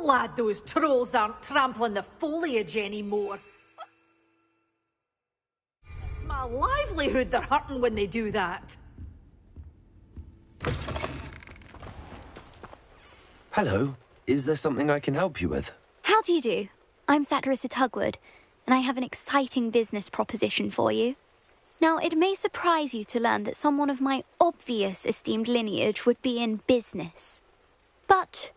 Glad those trolls aren't trampling the foliage anymore. It's my livelihood they're hurting when they do that. Hello. Is there something I can help you with? How do you do? I'm Saccharissa Tugwood, and I have an exciting business proposition for you. Now, it may surprise you to learn that someone of my obvious esteemed lineage would be in business. But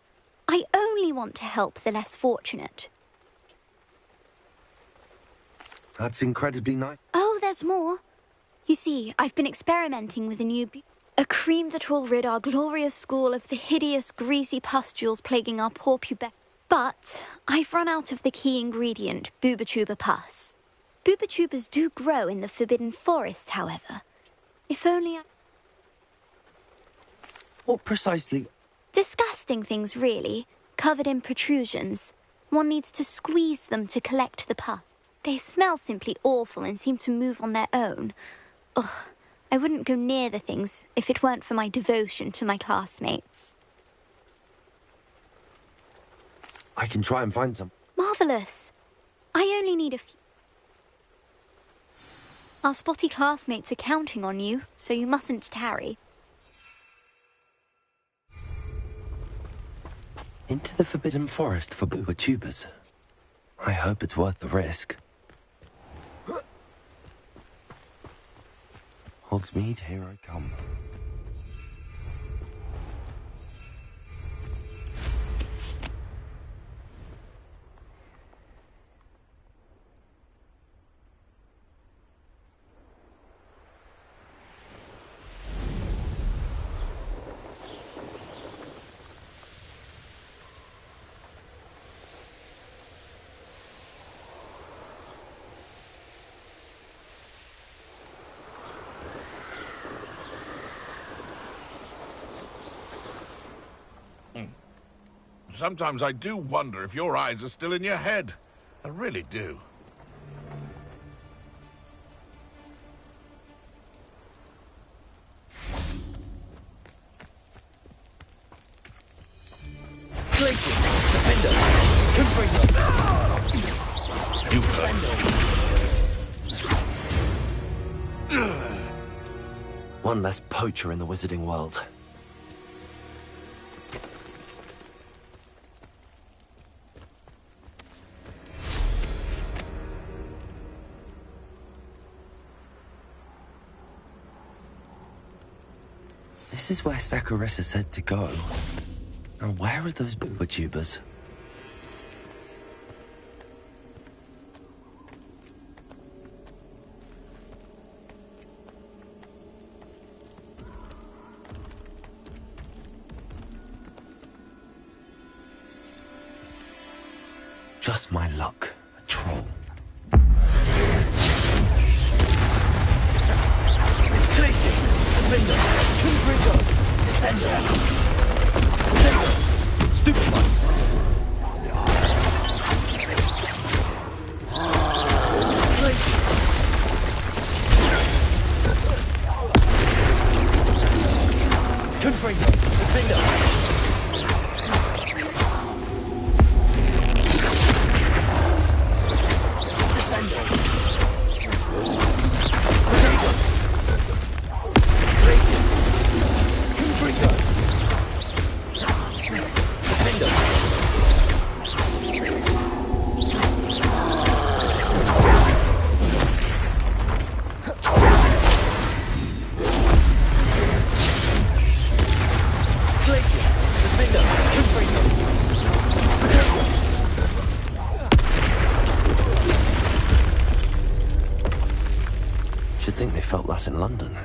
I only want to help the less fortunate. That's incredibly nice. Oh, there's more. You see, I've been experimenting with a cream that will rid our glorious school of the hideous, greasy pustules plaguing our poor pubes. But I've run out of the key ingredient, Booba pus. Booba do grow in the Forbidden Forest, however. If only I... What precisely? Disgusting things, really, covered in protrusions. One needs to squeeze them to collect the pus. They smell simply awful and seem to move on their own. Ugh, I wouldn't go near the things if it weren't for my devotion to my classmates. I can try and find some. Marvellous. I only need a few. Our spotty classmates are counting on you, so you mustn't tarry. Into the Forbidden Forest for Booba. I hope it's worth the risk. Hogsmeade, here I come. Sometimes I do wonder if your eyes are still in your head. I really do. One less poacher in the wizarding world. This is where Saccharissa said to go. Now, where are those Booba? Just my luck, a troll. Places! Defender! Kunbrigo! Descender! Descender! Stupid one! Places! Kunbrigo! Defender! Descender! Should think they felt that in London.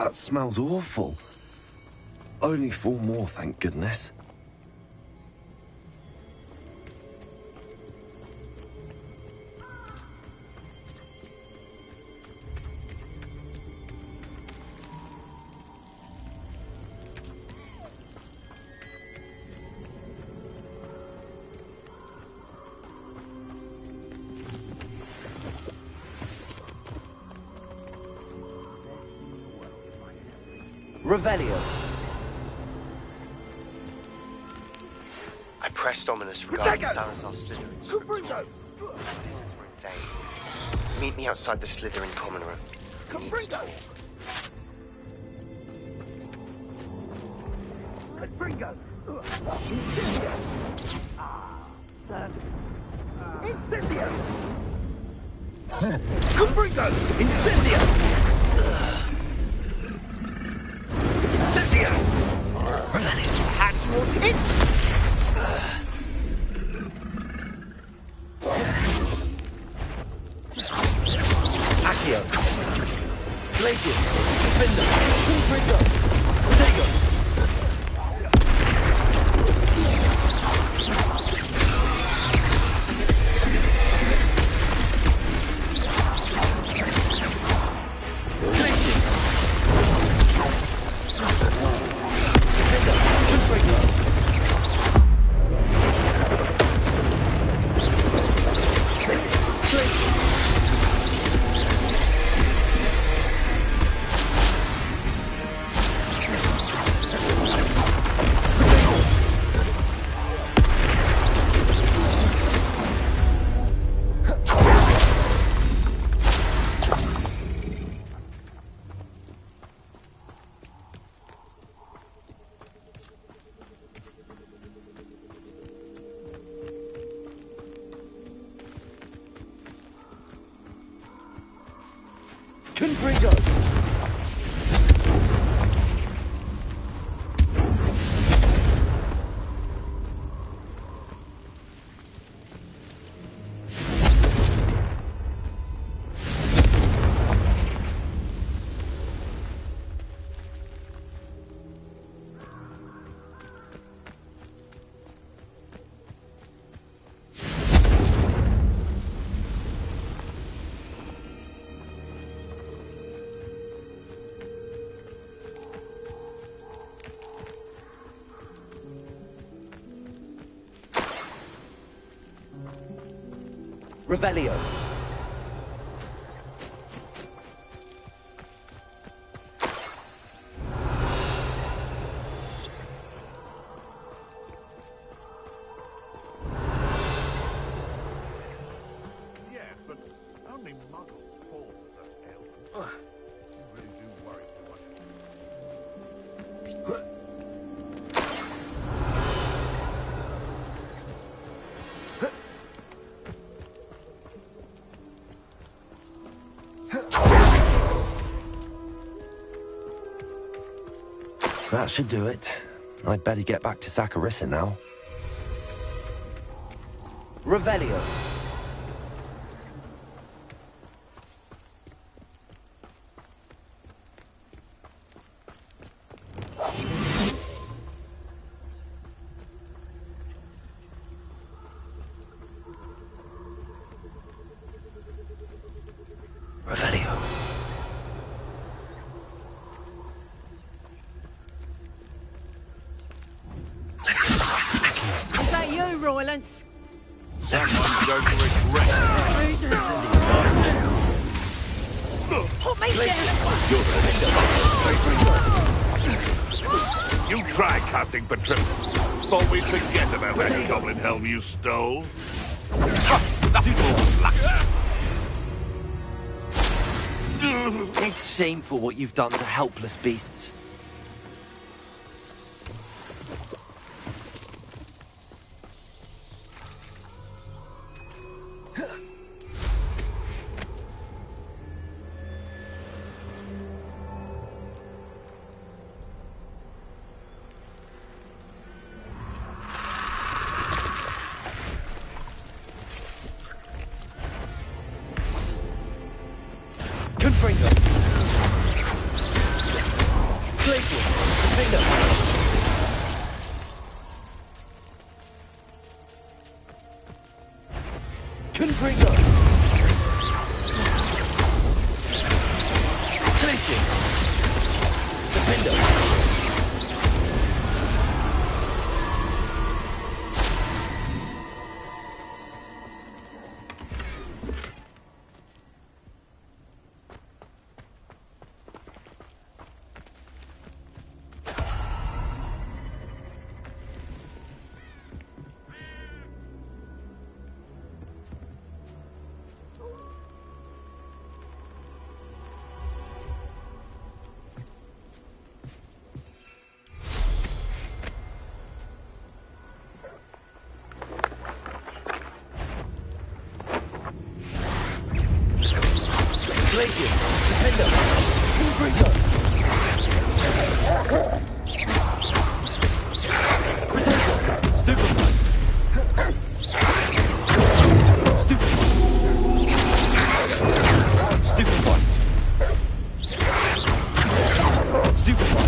That smells awful. Only 4 more, thank goodness. Revelio. I pressed ominous regarding Salazar Slytherin's scripture. Were in vain. Meet me outside the Slytherin common room. We need to talk. Confringo! Incendio! Confringo! Incendio! Hatch you all to Accio. Glacius. Defender. Confringo. Protego. Confringo! Revelio. Yes, but only muggles fall for such ailments. You really do worry too much. That should do it. I'd better get back to Saccharissa now. Revelio. Revelio. Is that you, Roylance? Someone's going to regret it. Put me down! You try casting Playthru. Thought we'd forget about that goblin helm you stole. It's shameful what you've done to helpless beasts. Confringo. Defender! Confringo! Places! Defender! Glacius! Defender! Confringo! Potato! Stupefy! Stupefy! Stupefy! Stupefy!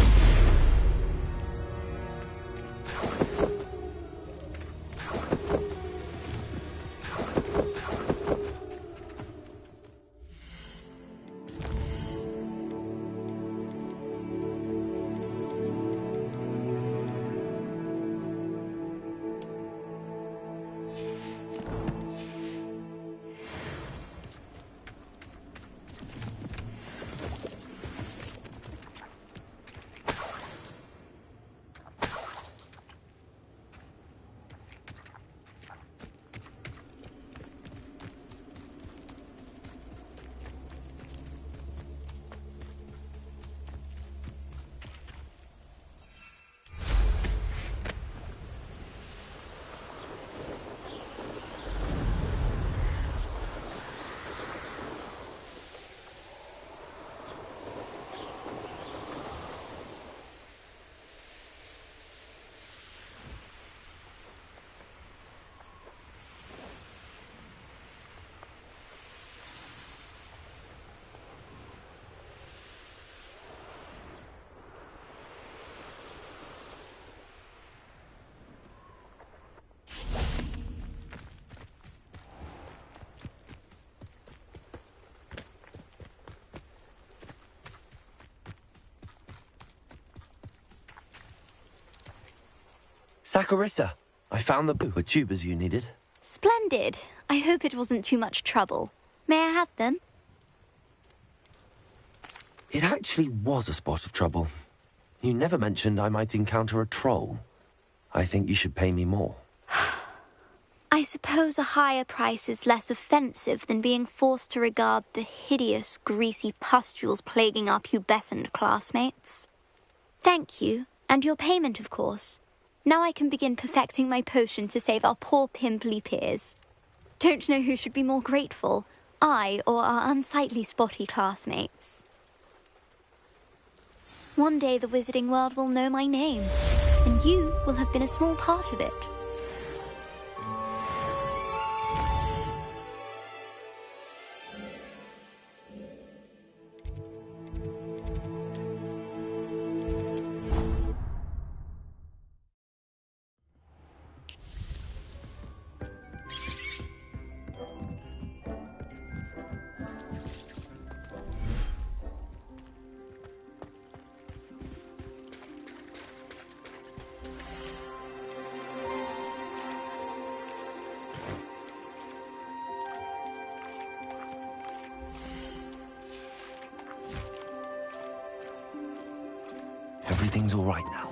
Saccharissa, I found the book with tubers you needed. Splendid. I hope it wasn't too much trouble. May I have them? It actually was a spot of trouble. You never mentioned I might encounter a troll. I think you should pay me more. I suppose a higher price is less offensive than being forced to regard the hideous, greasy pustules plaguing our pubescent classmates. Thank you, and your payment, of course. Now I can begin perfecting my potion to save our poor pimply peers. Don't know who should be more grateful, I or our unsightly spotty classmates. One day the wizarding world will know my name, and you will have been a small part of it. Everything's all right now.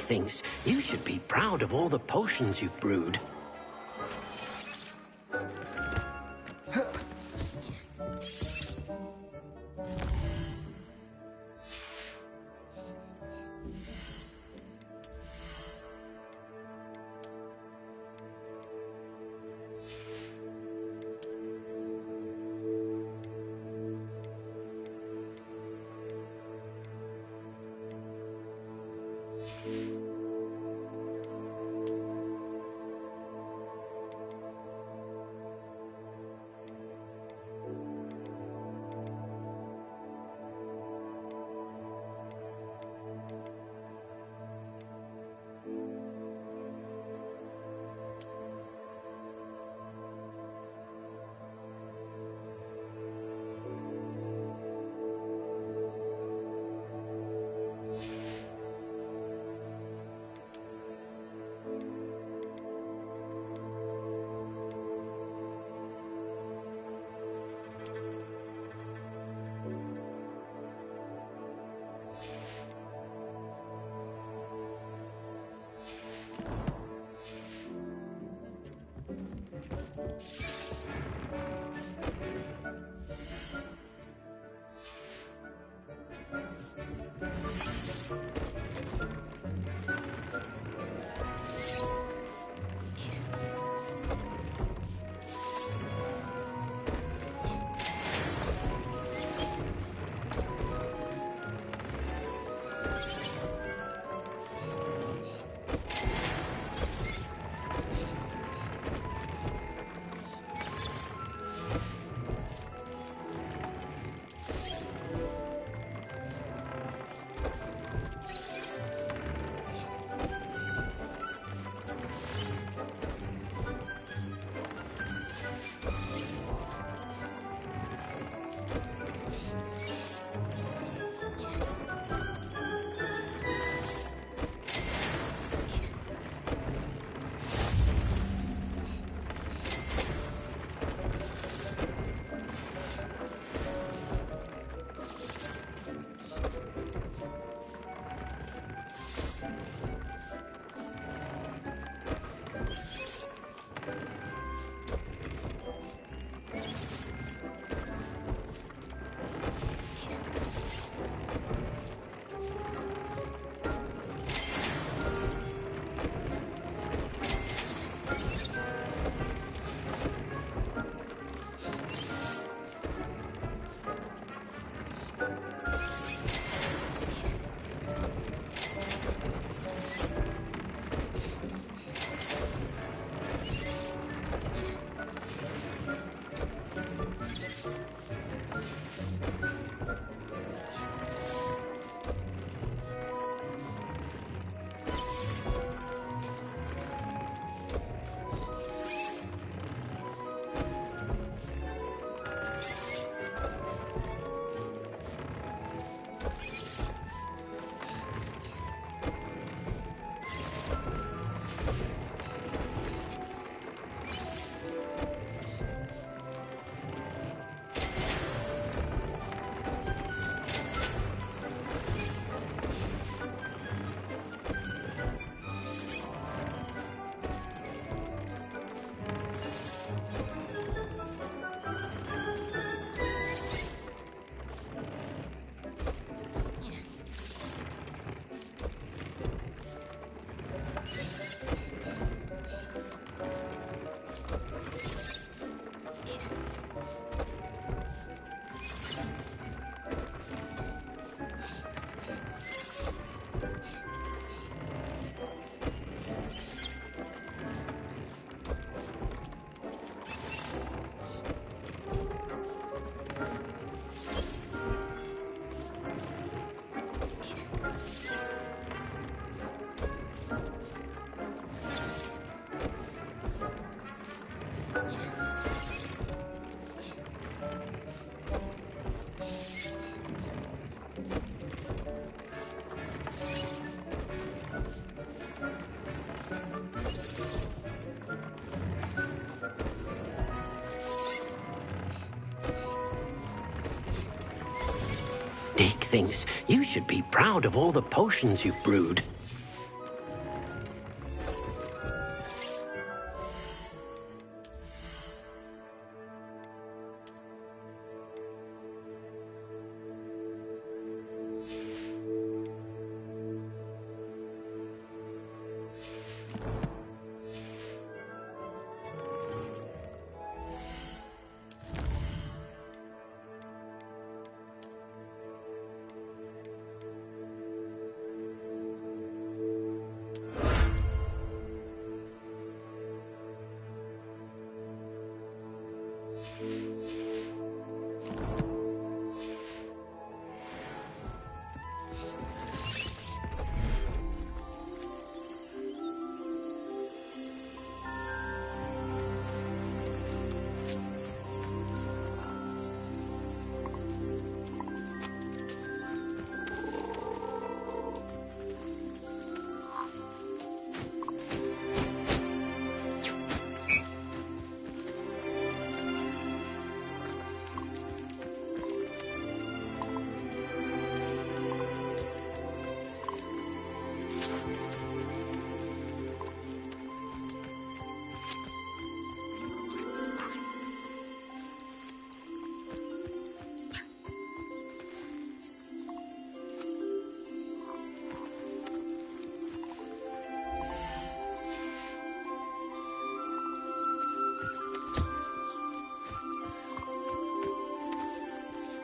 thinks you should be proud of all the potions you've brewed. Dick thinks you should be proud of all the potions you've brewed.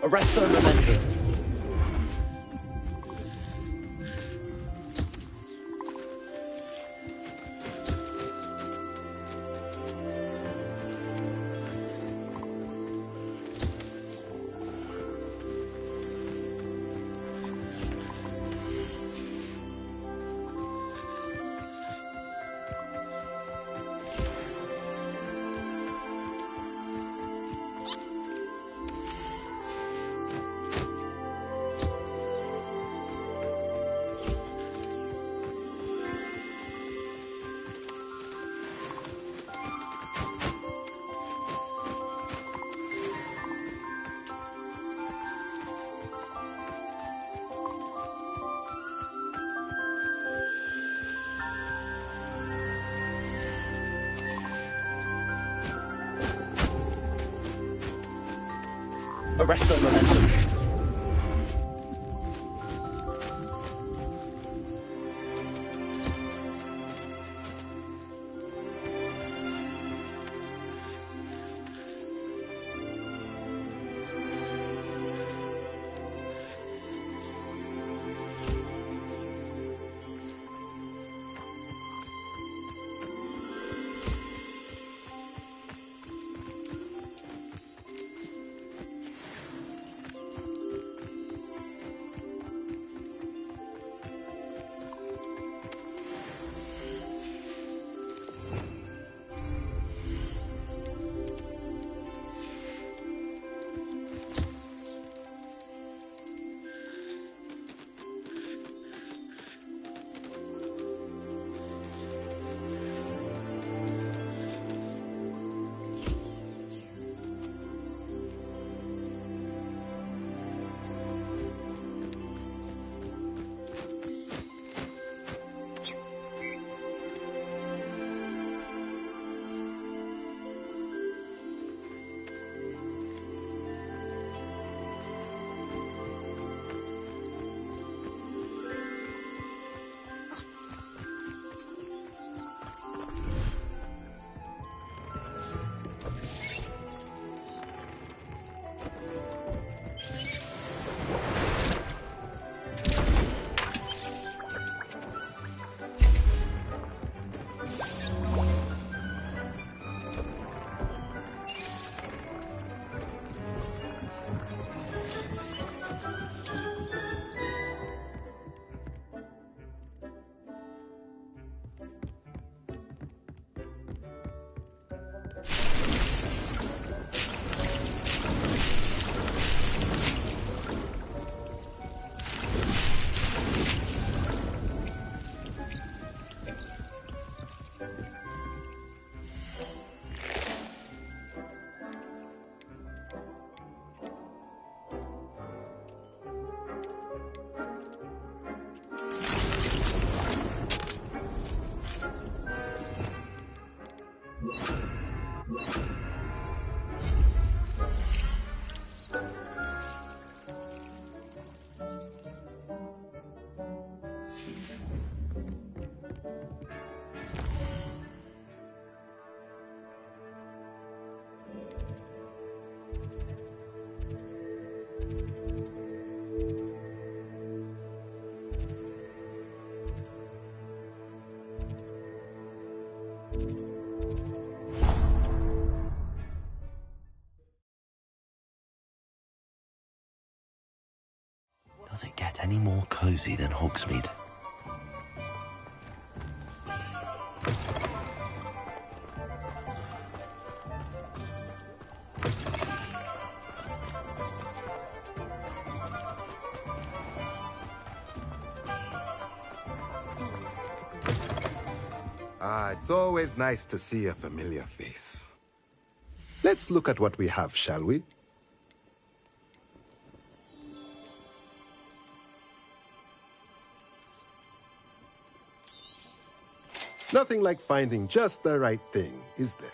Arresto momentum. Arresto momentum. Does it get any more cozy than Hogsmeade? It's always nice to see a familiar face. Let's look at what we have, shall we? Nothing like finding just the right thing, is there?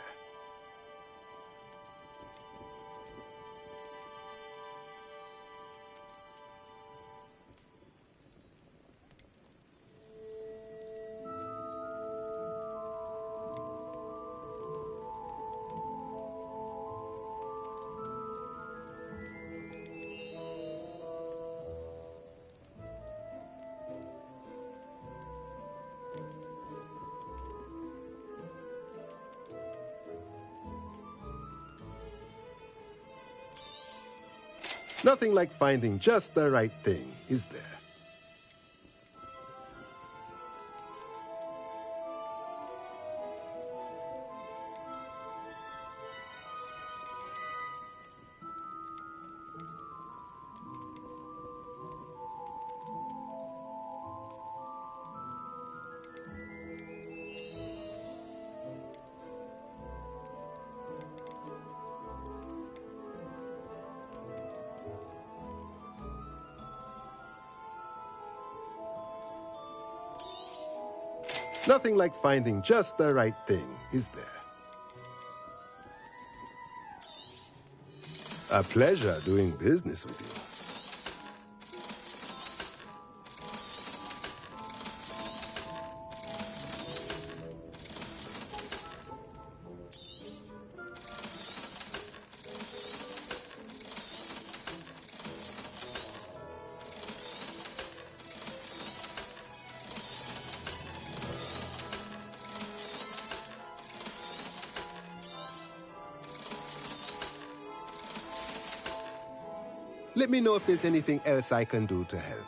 Nothing like finding just the right thing, is there? Nothing like finding just the right thing, is there? A pleasure doing business with you. Let me know if there's anything else I can do to help.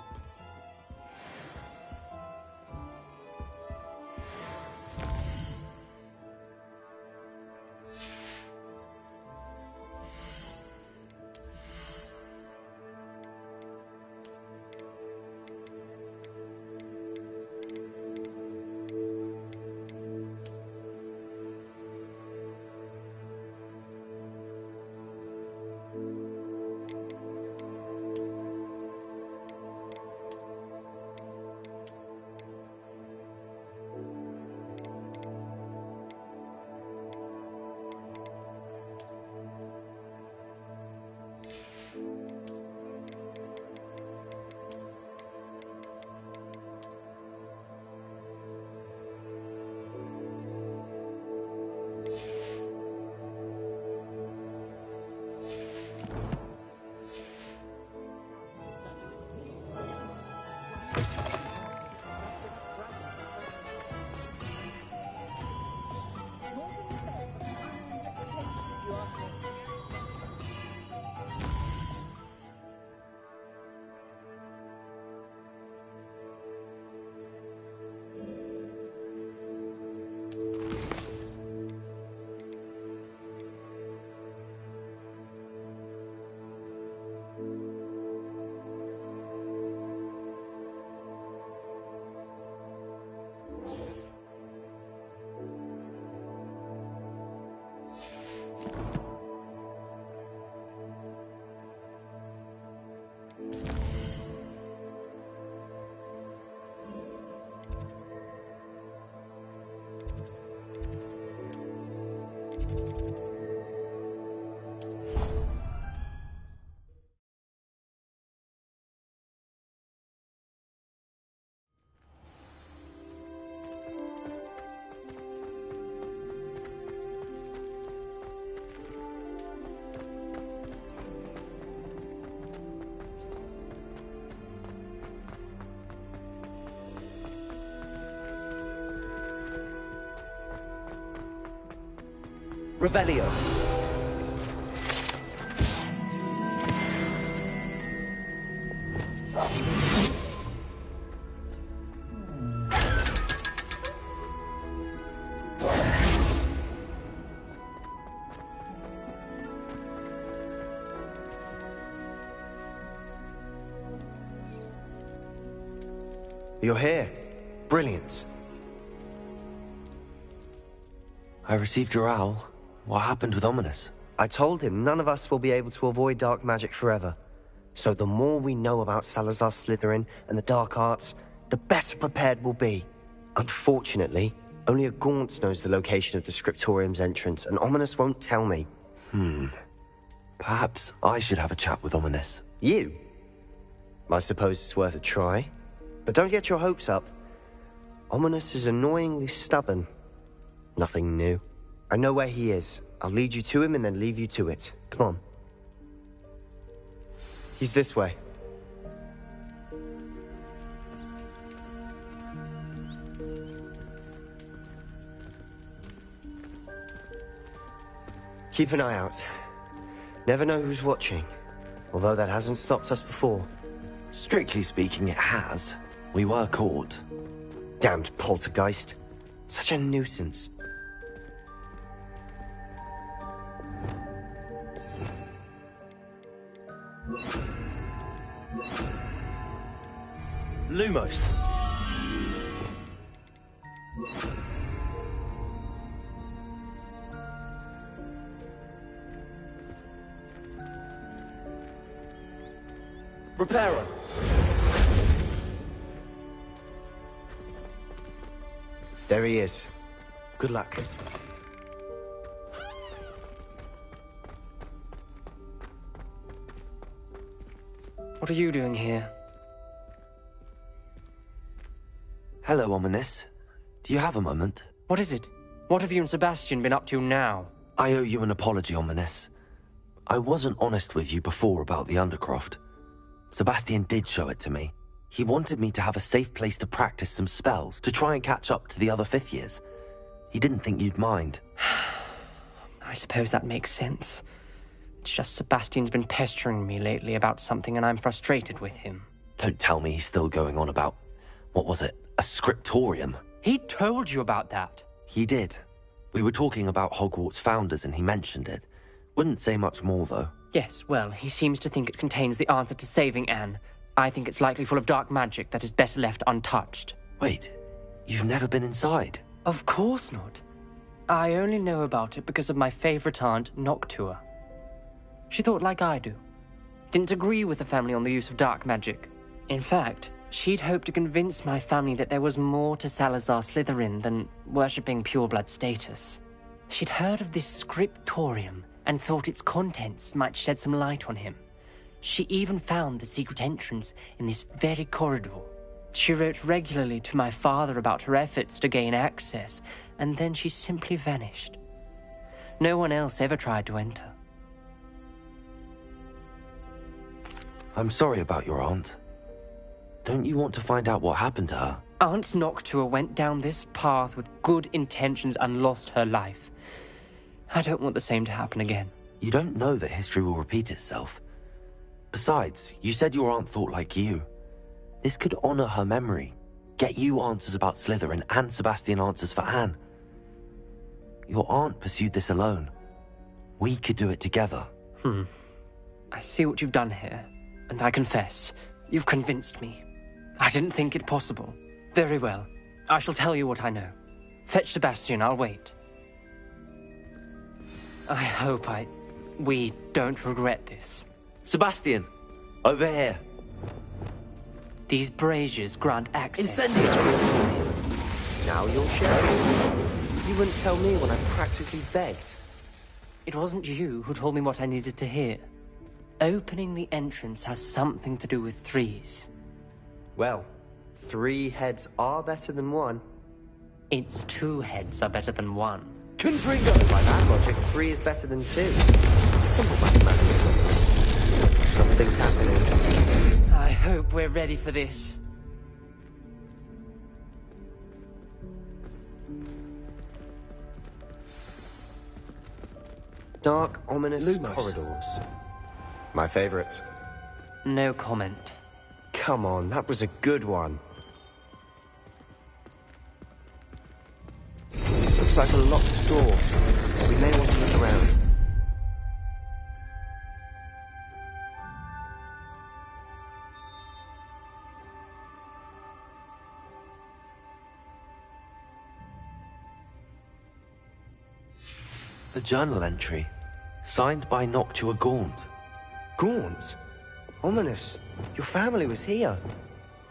Revelio. You're here. Brilliant. I received your owl. What happened with Ominous? I told him none of us will be able to avoid dark magic forever. So the more we know about Salazar Slytherin and the dark arts, the better prepared we'll be. Unfortunately, only a Gaunt knows the location of the Scriptorium's entrance, and Ominous won't tell me. Perhaps I should have a chat with Ominous. You? I suppose it's worth a try. But don't get your hopes up. Ominous is annoyingly stubborn. Nothing new. I know where he is. I'll lead you to him and then leave you to it. Come on. He's this way. Keep an eye out. Never know who's watching. Although that hasn't stopped us before. Strictly speaking, it has. We were caught. Damned poltergeist. Such a nuisance. Lumos. Reparo. There he is. Good luck. What are you doing here? Hello, Ominous. Do you have a moment? What is it? What have you and Sebastian been up to now? I owe you an apology, Ominous. I wasn't honest with you before about the Undercroft. Sebastian did show it to me. He wanted me to have a safe place to practice some spells, to try and catch up to the other fifth years. He didn't think you'd mind. I suppose that makes sense. It's just Sebastian's been pestering me lately about something and I'm frustrated with him. Don't tell me he's still going on about, what was it, a scriptorium? He told you about that. He did. We were talking about Hogwarts founders and he mentioned it. Wouldn't say much more, though. Yes, well, he seems to think it contains the answer to saving Anne. I think it's likely full of dark magic that is better left untouched. Wait, you've never been inside? Of course not. I only know about it because of my favorite aunt, Noctua. She thought like I do. Didn't agree with the family on the use of dark magic. In fact, she'd hoped to convince my family that there was more to Salazar Slytherin than worshipping pureblood status. She'd heard of this scriptorium and thought its contents might shed some light on him. She even found the secret entrance in this very corridor. She wrote regularly to my father about her efforts to gain access, and then she simply vanished. No one else ever tried to enter. I'm sorry about your aunt. Don't you want to find out what happened to her? Aunt Noctua went down this path with good intentions and lost her life. I don't want the same to happen again. You don't know that history will repeat itself. Besides, you said your aunt thought like you. This could honor her memory, get you answers about Slytherin and Sebastian answers for Anne. Your aunt pursued this alone. We could do it together. I see what you've done here, and I confess, you've convinced me. I didn't think it possible. Very well. I shall tell you what I know. Fetch Sebastian, I'll wait. I hope we don't regret this. Sebastian! Over here! These braziers grant access. Incendies! Now you'll share. You wouldn't tell me when I practically begged. It wasn't you who told me what I needed to hear. Opening the entrance has something to do with threes. Well, 3 heads are better than 1. Its 2 heads are better than 1. Confringo! By that logic, 3 is better than 2. Simple mathematics, almost. Something's happening. I hope we're ready for this. Dark, ominous Lumos. corridors. My favorite. No comment. Come on, that was a good one. Looks like a locked door. We may want to look around. The journal entry, signed by Noctua Gaunt. Gaunt? Ominous. Your family was here.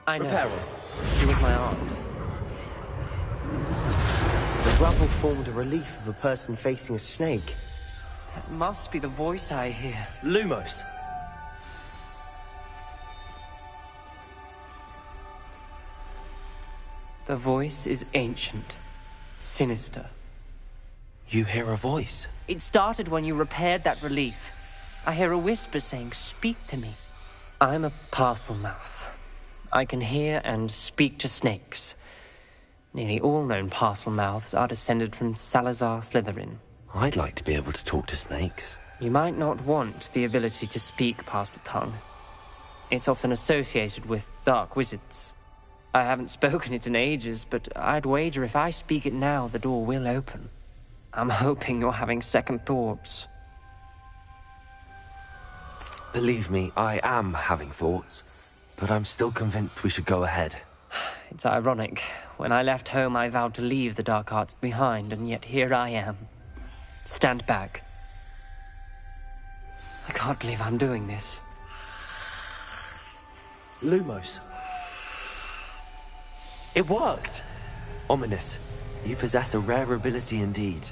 I know. She was my aunt. The rubble formed a relief of a person facing a snake. That must be the voice I hear. Lumos. The voice is ancient, sinister. You hear a voice. It started when you repaired that relief. I hear a whisper saying, "Speak to me." I'm a parcel mouth. I can hear and speak to snakes. Nearly all known parcel mouths are descended from Salazar Slytherin. I'd like to be able to talk to snakes. You might not want the ability to speak past the tongue. It's often associated with dark wizards. I haven't spoken it in ages, but I'd wager if I speak it now, the door will open. I'm hoping you're having second thoughts. Believe me, I am having thoughts, but I'm still convinced we should go ahead. It's ironic. When I left home, I vowed to leave the dark arts behind, and yet here I am. Stand back. I can't believe I'm doing this. Lumos. It worked! Ominous, you possess a rare ability indeed.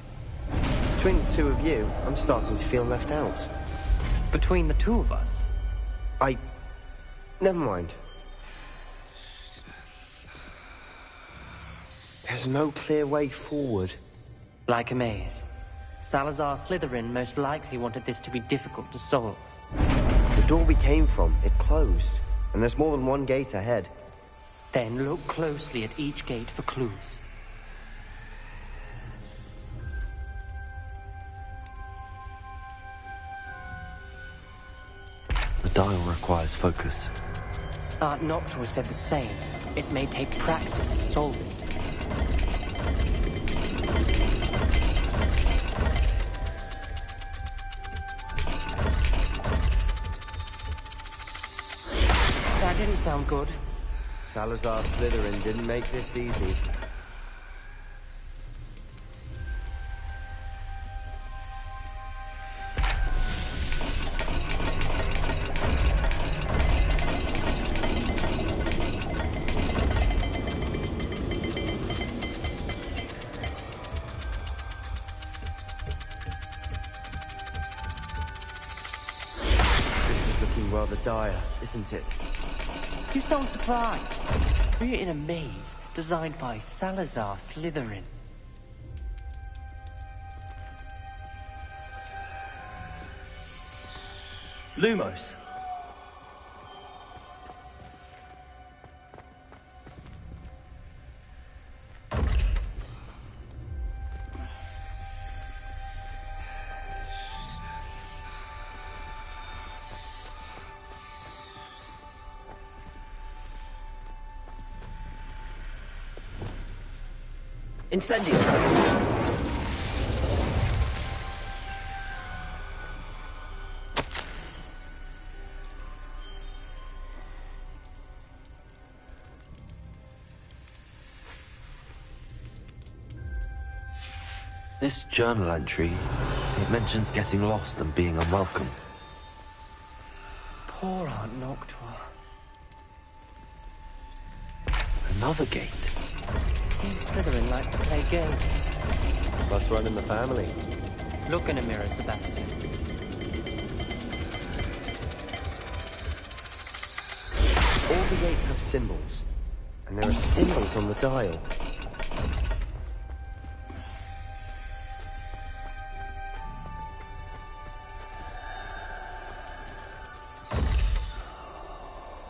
Between the two of you, I'm starting to feel left out. Between the two of us? Never mind. There's no clear way forward. Like a maze. Salazar Slytherin most likely wanted this to be difficult to solve. The door we came from, it closed. And there's more than one gate ahead. Then look closely at each gate for clues. The dial requires focus. Aunt Noctua said the same. It may take practice to solve it. That didn't sound good. Salazar Slytherin didn't make this easy. This is looking rather dire, isn't it? You sound surprised. We're in a maze designed by Salazar Slytherin. Lumos. Incendio! This journal entry, it mentions getting lost and being unwelcome. Poor Aunt Noctua. Another gate. Seems Slytherin like to play games. Must run in the family. Look in a mirror, Sebastian. All the gates have symbols. And there are symbols on the dial.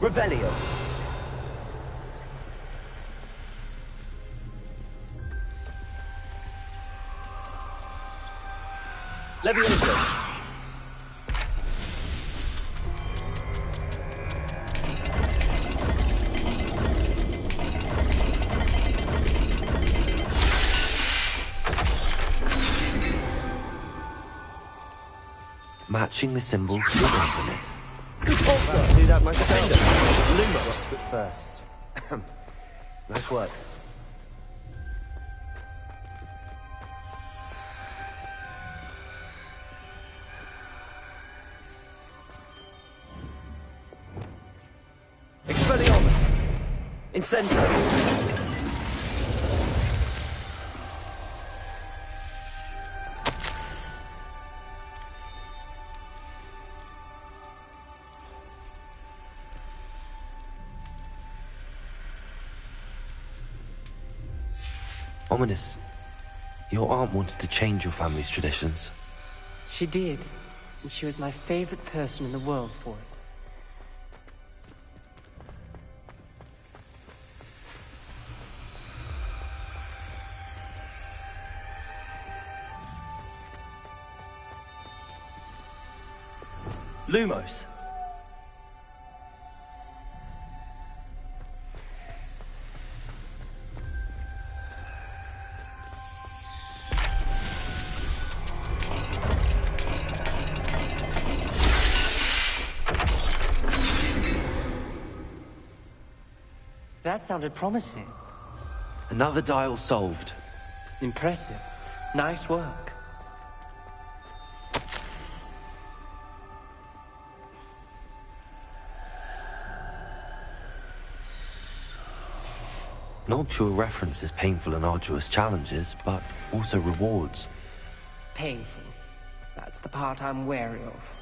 Revelio! Levioso! Matching the symbols will open it. I'll do that myself. Lumos. But first. Nice work. Expelliarmus! Incendio! Ominous, your aunt wanted to change your family's traditions. She did, and she was my favorite person in the world for it. Lumos. That sounded promising. Another dial solved. Impressive. Nice work. Noctua references painful and arduous challenges, but also rewards. Painful. That's the part I'm wary of.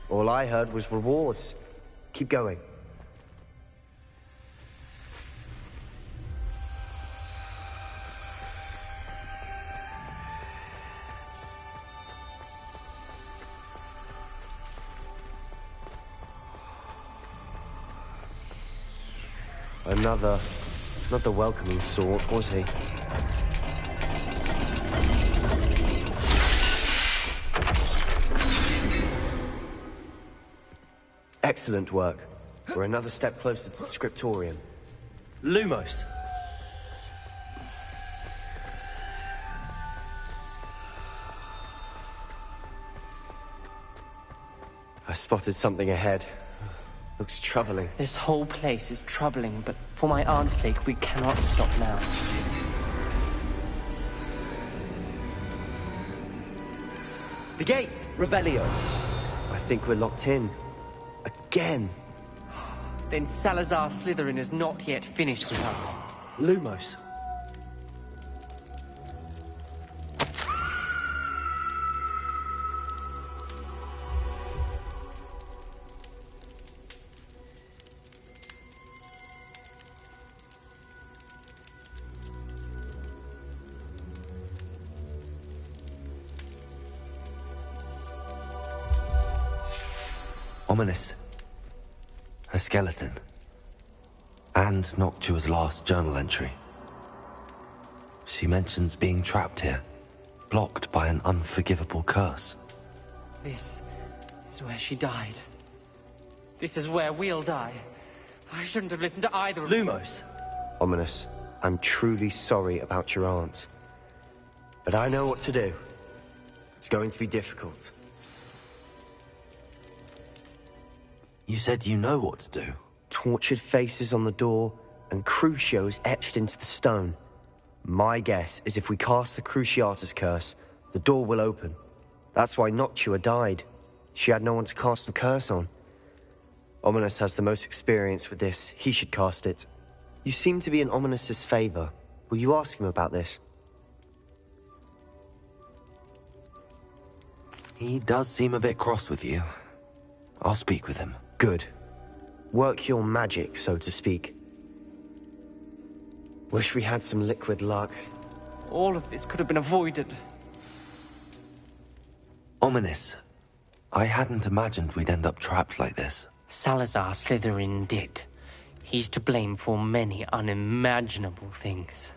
All I heard was rewards. Keep going. Not the welcoming sort, was he? Excellent work. We're another step closer to the scriptorium. Lumos. I spotted something ahead. Looks troubling. This whole place is troubling, but for my aunt's sake, we cannot stop now. The gate! Revelio. I think we're locked in. Again. Then Salazar Slytherin is not yet finished with us. Lumos. Ominous. A skeleton. And Noctua's last journal entry. She mentions being trapped here, blocked by an unforgivable curse. This is where she died. This is where we'll die. I shouldn't have listened to either of them. Lumos. Ominous, I'm truly sorry about your aunt. But I know what to do. It's going to be difficult. You said you know what to do. Tortured faces on the door, and Crucios etched into the stone. My guess is if we cast the Cruciatus curse, the door will open. That's why Noctua died. She had no one to cast the curse on. Ominous has the most experience with this. He should cast it. You seem to be in Ominous's favor. Will you ask him about this? He does seem a bit cross with you. I'll speak with him. Good. Work your magic, so to speak. Wish we had some liquid luck. All of this could have been avoided. Ominous. I hadn't imagined we'd end up trapped like this. Salazar Slytherin did. He's to blame for many unimaginable things.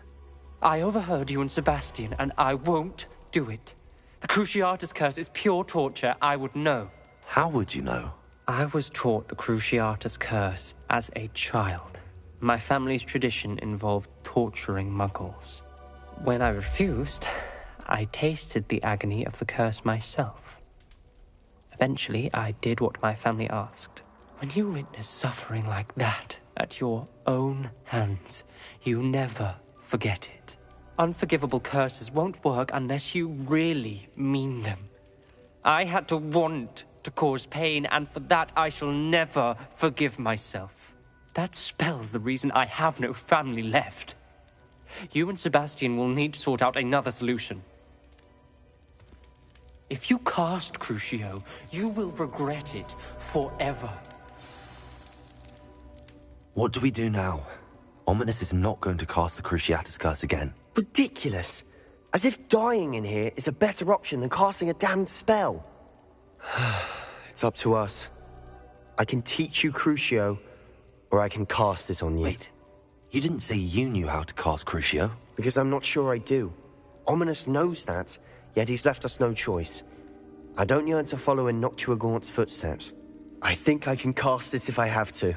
I overheard you and Sebastian, and I won't do it. The Cruciatus curse is pure torture. I would know. How would you know? I was taught the Cruciatus curse as a child. My family's tradition involved torturing muggles. When I refused, I tasted the agony of the curse myself. Eventually, I did what my family asked. When you witness suffering like that at your own hands, you never forget it. Unforgivable curses won't work unless you really mean them. I had to want to cause pain, and for that I shall never forgive myself. That spells the reason I have no family left. You and Sebastian will need to sort out another solution. If you cast Crucio, you will regret it forever. What do we do now? Ominous is not going to cast the Cruciatus curse again. Ridiculous! As if dying in here is a better option than casting a damned spell. It's up to us. I can teach you Crucio, or I can cast it on you. Wait, you didn't say you knew how to cast Crucio? Because I'm not sure I do. Ominous knows that, yet he's left us no choice. I don't yearn to follow in Noctua Gaunt's footsteps. I think I can cast it if I have to.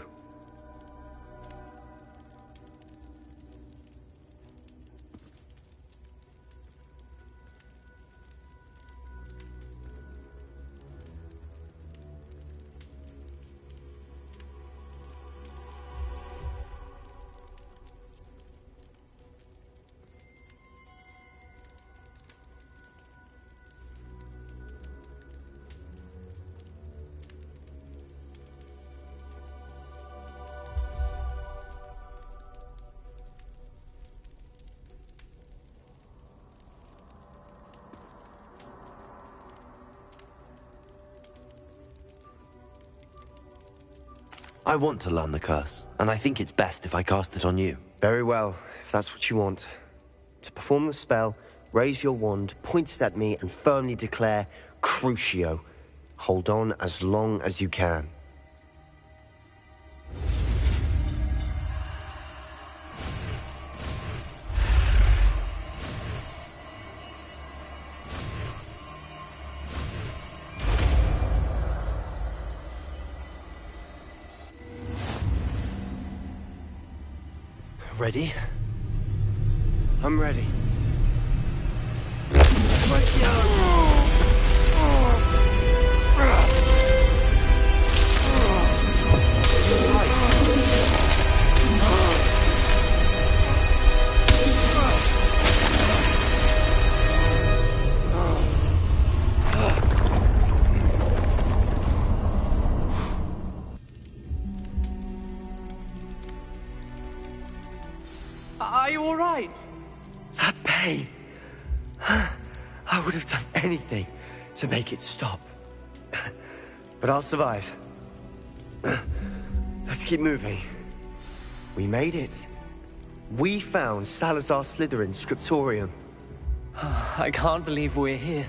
I want to learn the curse, and I think it's best if I cast it on you. Very well, if that's what you want. To perform the spell, raise your wand, point it at me, and firmly declare, Crucio. Hold on as long as you can. Ready? I'm ready. Are you all right? That pain. I would have done anything to make it stop. But I'll survive. Let's keep moving. We made it. We found Salazar Slytherin's scriptorium. I can't believe we're here.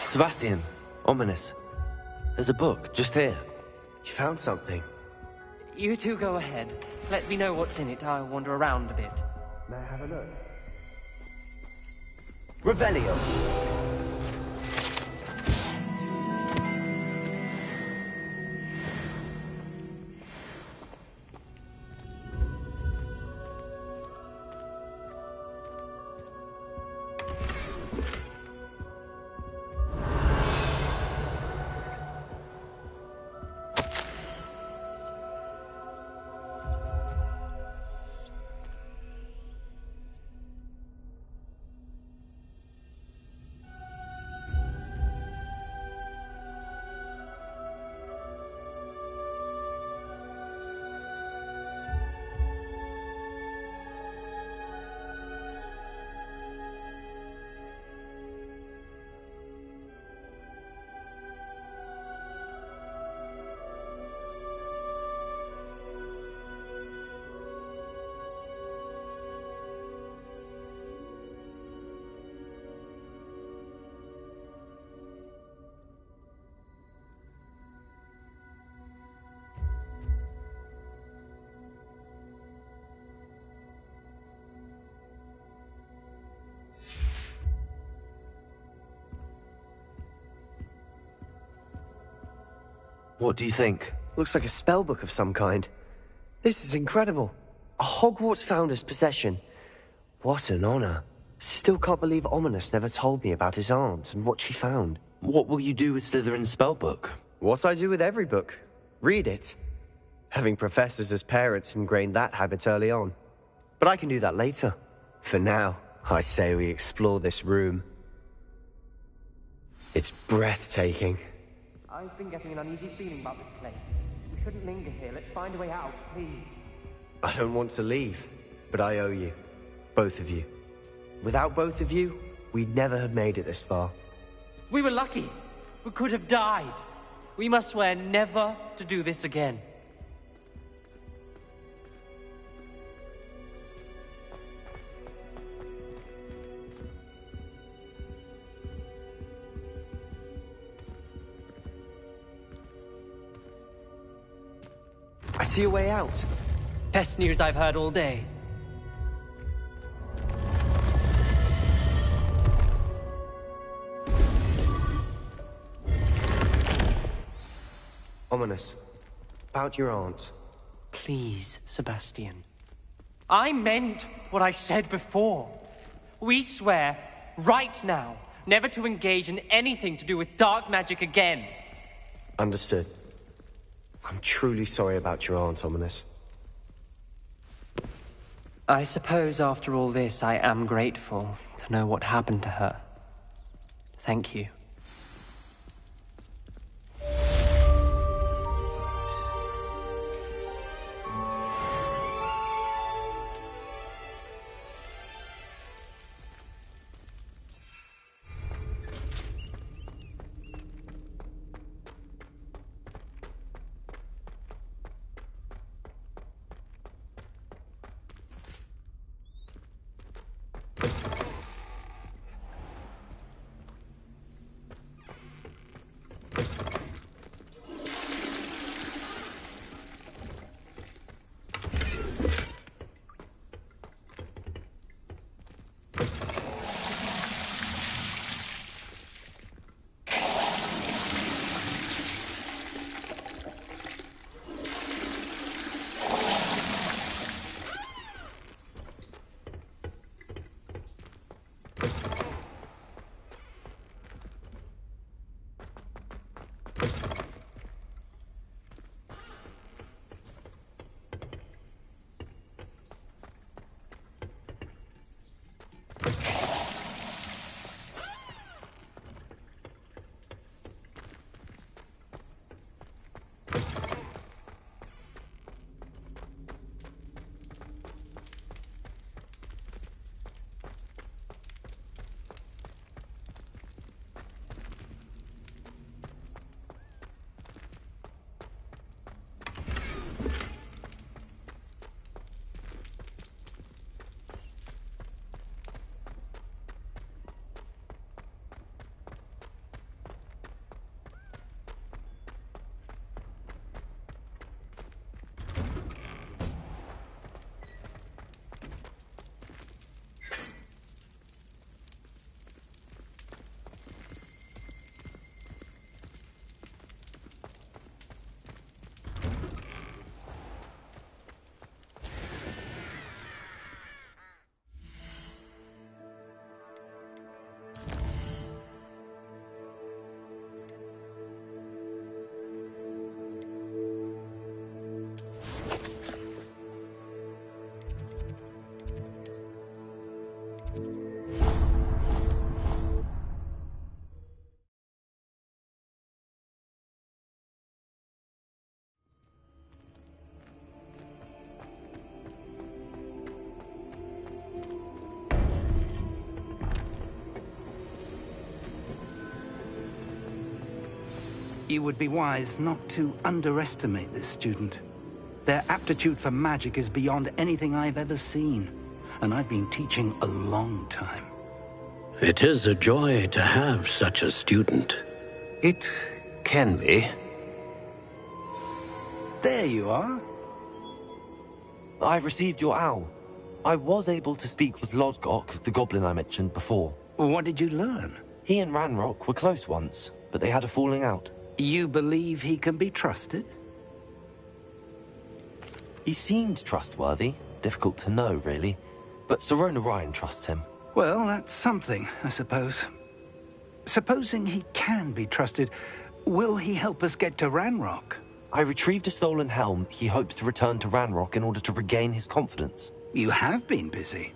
Sebastian, ominous. There's a book just here. You found something. You two go ahead. Let me know what's in it. I'll wander around a bit. May I have a look? Revelio. What do you think? Looks like a spellbook of some kind. This is incredible. A Hogwarts founder's possession. What an honor. Still can't believe Ominous never told me about his aunt and what she found. What will you do with Slytherin's spellbook? What I do with every book. Read it. Having professors as parents ingrained that habit early on. But I can do that later. For now, I say we explore this room. It's breathtaking. I've been getting an uneasy feeling about this place. We shouldn't linger here. Let's find a way out, please. I don't want to leave, but I owe you. Both of you. Without both of you, we'd never have made it this far. We were lucky. We could have died. We must swear never to do this again. I see a way out. Best news I've heard all day. Ominous. About your aunt. Please, Sebastian. I meant what I said before. We swear, right now, never to engage in anything to do with dark magic again. Understood. I'm truly sorry about your aunt, Ominous. I suppose after all this, I am grateful to know what happened to her. Thank you. You would be wise not to underestimate this student. Their aptitude for magic is beyond anything I've ever seen, and I've been teaching a long time. It is a joy to have such a student. It can be. There you are. I received your owl. I was able to speak with Lodgok, the goblin I mentioned before. What did you learn? He and Ranrock were close once, but they had a falling out. You believe he can be trusted? He seemed trustworthy. Difficult to know, really. But Sirona Ryan trusts him. Well, that's something, I suppose. Supposing he can be trusted, will he help us get to Ranrock? I retrieved a stolen helm. He hopes to return to Ranrock in order to regain his confidence. You have been busy.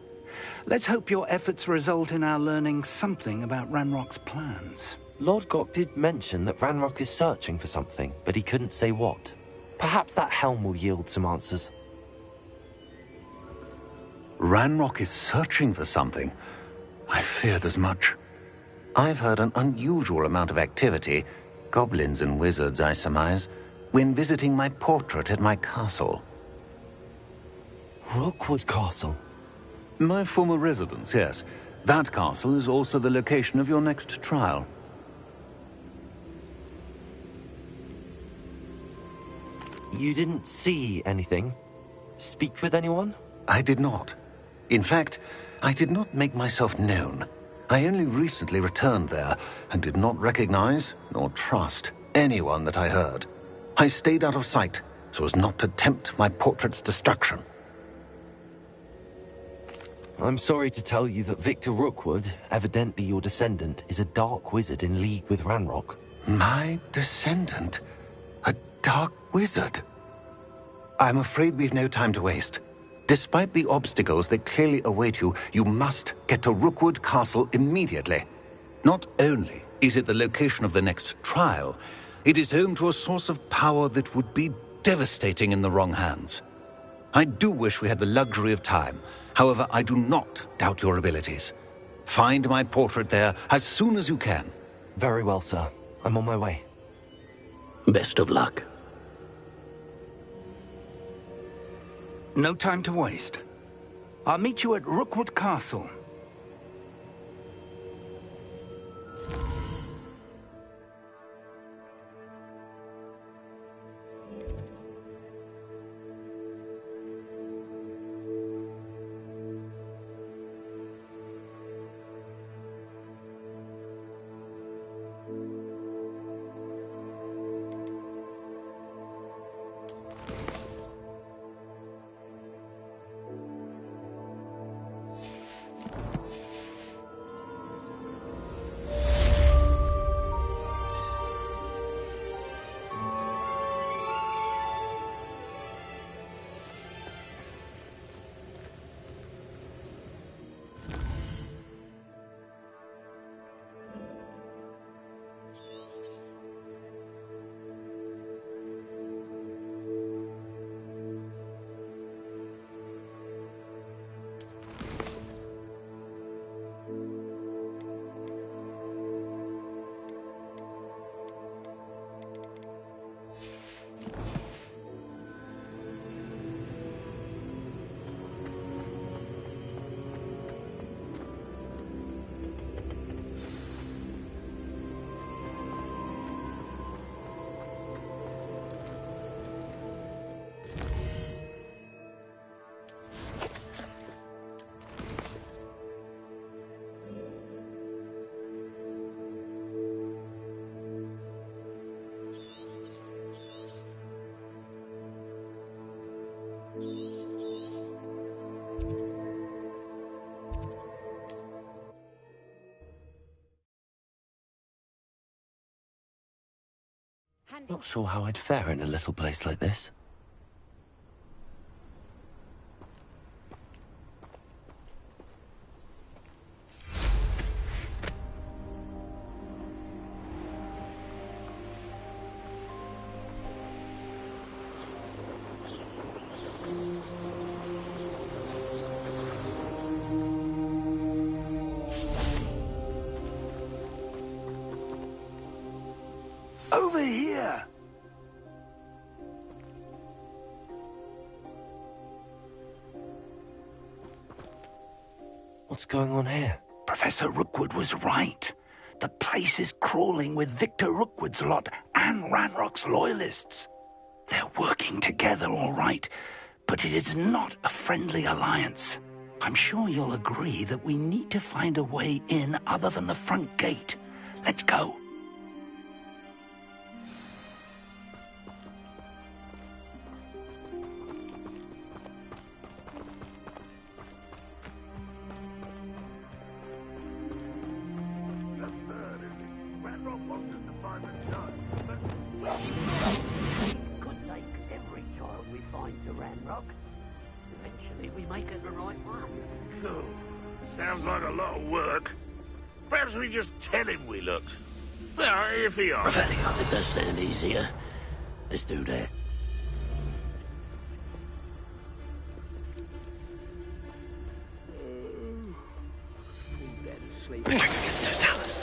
Let's hope your efforts result in our learning something about Ranrock's plans. Lodgok did mention that Ranrock is searching for something, but he couldn't say what. Perhaps that helm will yield some answers. Ranrock is searching for something. I feared as much. I've heard an unusual amount of activity, goblins and wizards, I surmise, when visiting my portrait at my castle. Rookwood Castle? My former residence, yes. That castle is also the location of your next trial. You didn't see anything? Speak with anyone? I did not. In fact, I did not make myself known. I only recently returned there, and did not recognize, nor trust, anyone that I heard. I stayed out of sight so as not to tempt my portrait's destruction. I'm sorry to tell you that Victor Rookwood, evidently your descendant, is a dark wizard in league with Ranrock. My descendant? A dark wizard? I'm afraid we've no time to waste. Despite the obstacles that clearly await you, you must get to Rookwood Castle immediately. Not only is it the location of the next trial, it is home to a source of power that would be devastating in the wrong hands. I do wish we had the luxury of time. However, I do not doubt your abilities. Find my portrait there as soon as you can. Very well, sir. I'm on my way. Best of luck. No time to waste. I'll meet you at Rookwood Castle. Not sure how I'd fare in a little place like this. Over here! What's going on here? Professor Rookwood was right. The place is crawling with Victor Rookwood's lot and Ranrock's loyalists. They're working together, all right, but it is not a friendly alliance. I'm sure you'll agree that we need to find a way in other than the front gate. Let's go. Could take every child we find to Ranrock. Eventually we make it the right one. Oh, sounds like a lot of work. Perhaps we just tell him we looked. Well, if he asks. It does sound easier. Let's do that. It's Totalis.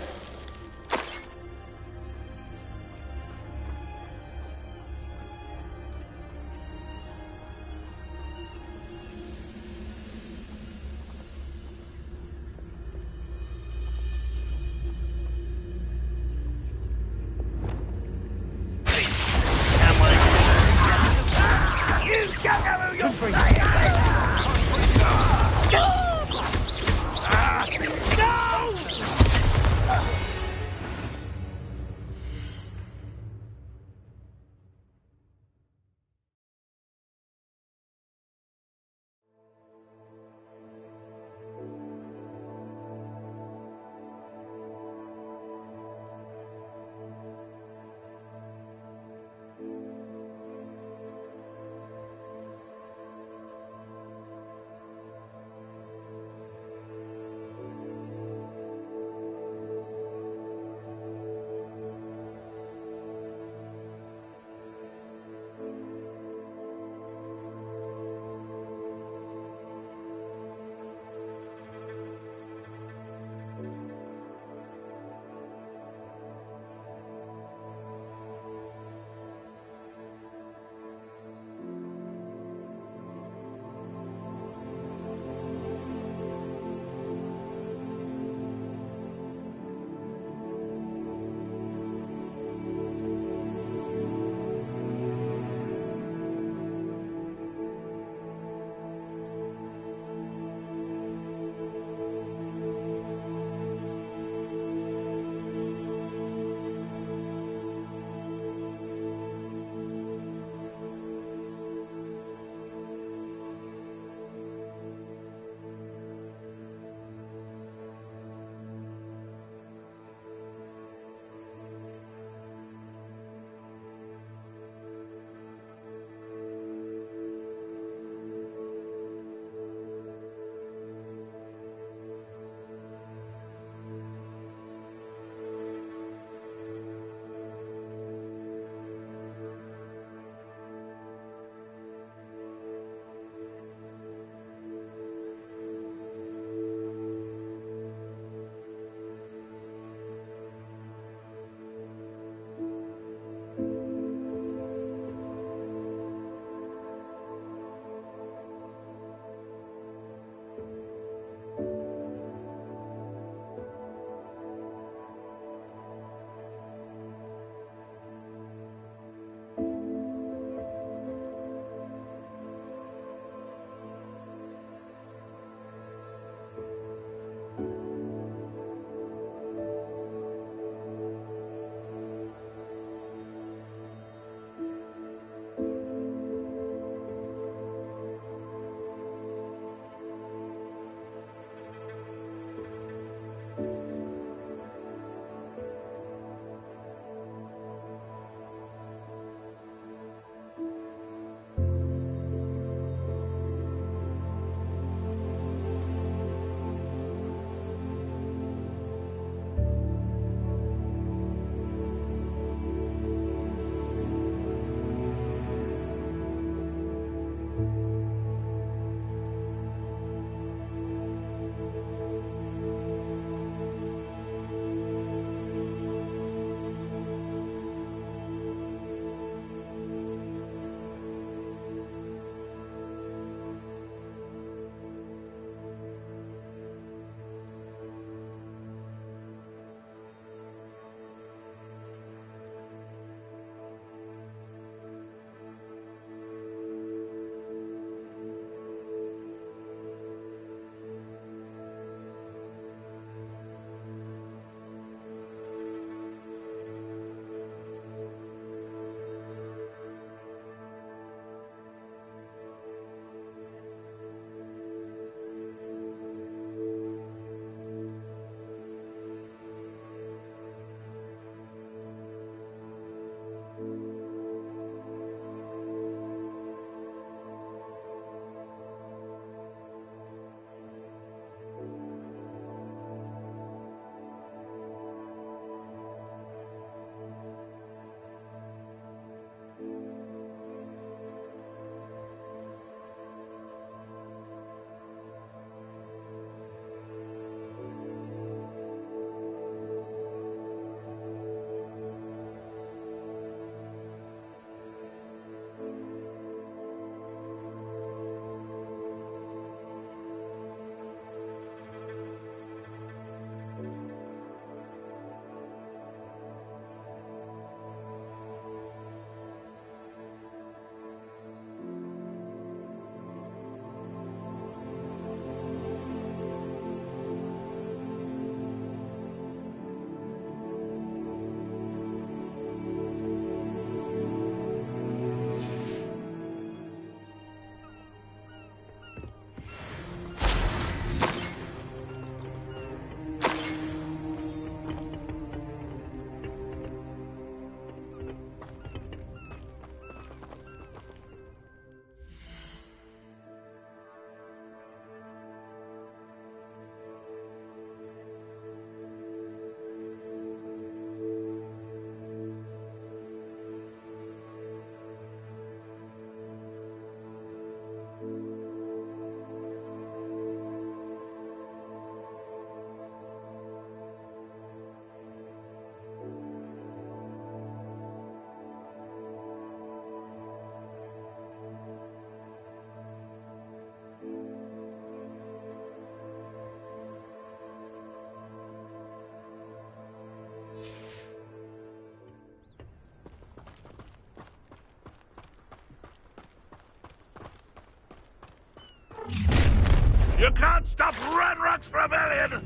You can't stop Ranrock's rebellion!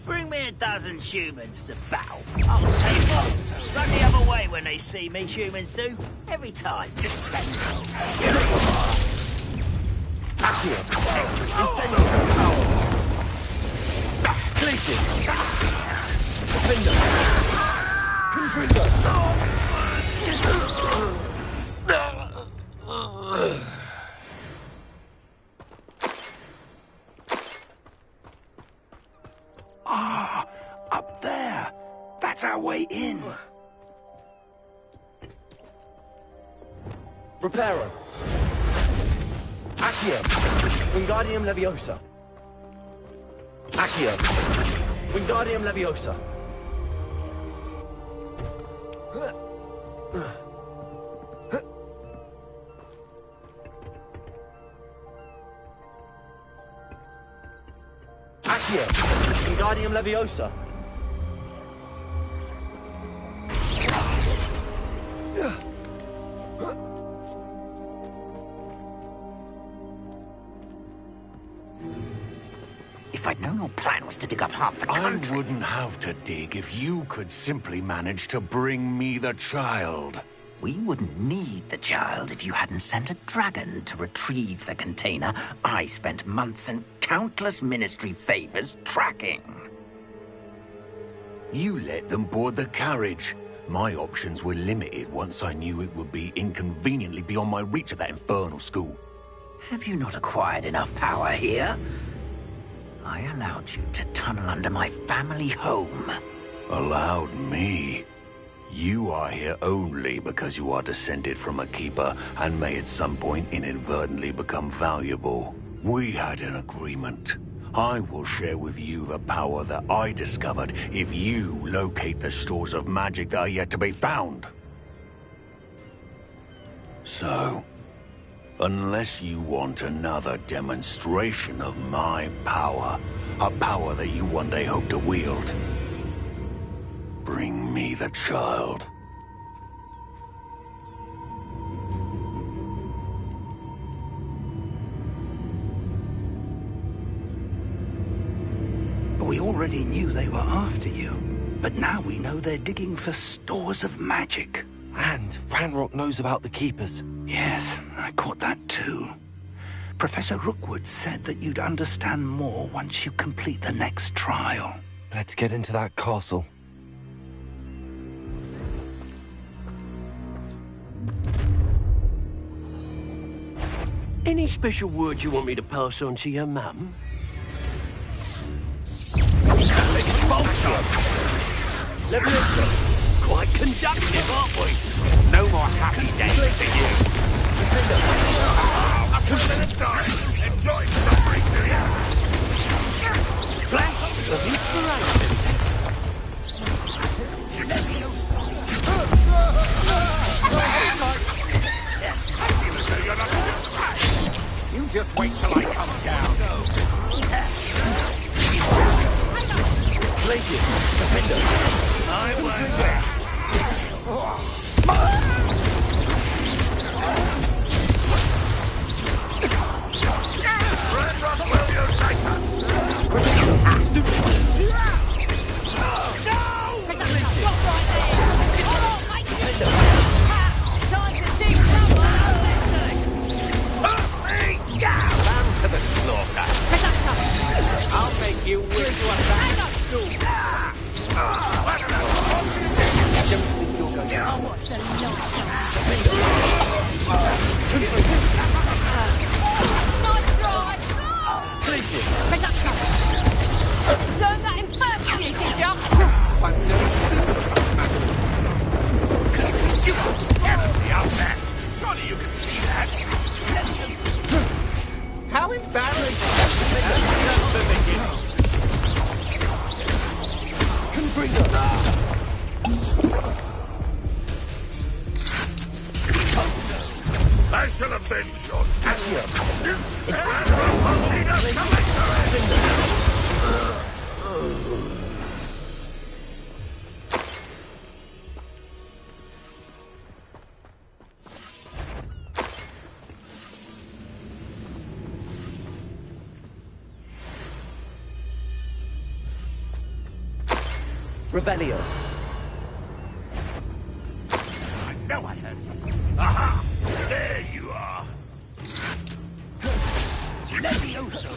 Bring me a dozen humans to battle. I'll tell you what, run the other way when they see me, humans do. Every time, just say so. Accio. Incendio. Glacius. Defender. Confringo. Ah, up there. That's our way in. Reparo. Accio. Wingardium Leviosa. Accio. Wingardium Leviosa. Accio. Wingardium Leviosa. If I'd known your plan was to dig up half the country... I wouldn't have to dig if you could simply manage to bring me the child. We wouldn't need the child if you hadn't sent a dragon to retrieve the container I spent months and countless ministry favors tracking. You let them board the carriage. My options were limited once I knew it would be inconveniently beyond my reach at that infernal school. Have you not acquired enough power here? I allowed you to tunnel under my family home. Allowed me? You are here only because you are descended from a keeper and may at some point inadvertently become valuable. We had an agreement. I will share with you the power that I discovered if you locate the stores of magic that are yet to be found. So, unless you want another demonstration of my power, a power that you one day hope to wield, bring me the child. We already knew they were after you, but now we know they're digging for stores of magic. And Ranrock knows about the Keepers. Yes, I caught that too. Professor Rookwood said that you'd understand more once you complete the next trial. Let's get into that castle. Any special words you want me to pass on to your mum? Expulsion. Leviosa. Quite conductive, aren't we? No more happy days for you. Enjoy suffering, do you? Flash of inspiration. You just wait till I come down. Glacius. Defender. I won't rest. I'll make you wish. I don't think you're going to. I'll watch the nonsense. Nice try. Glacius. Learn that in first year, did ya? I've never seen such magic. You get me out there. Surely you can see that. How embarrassing. Confringo. I shall avenge your Accio. Revelio. I know I heard something. Aha! There you are. Levioso.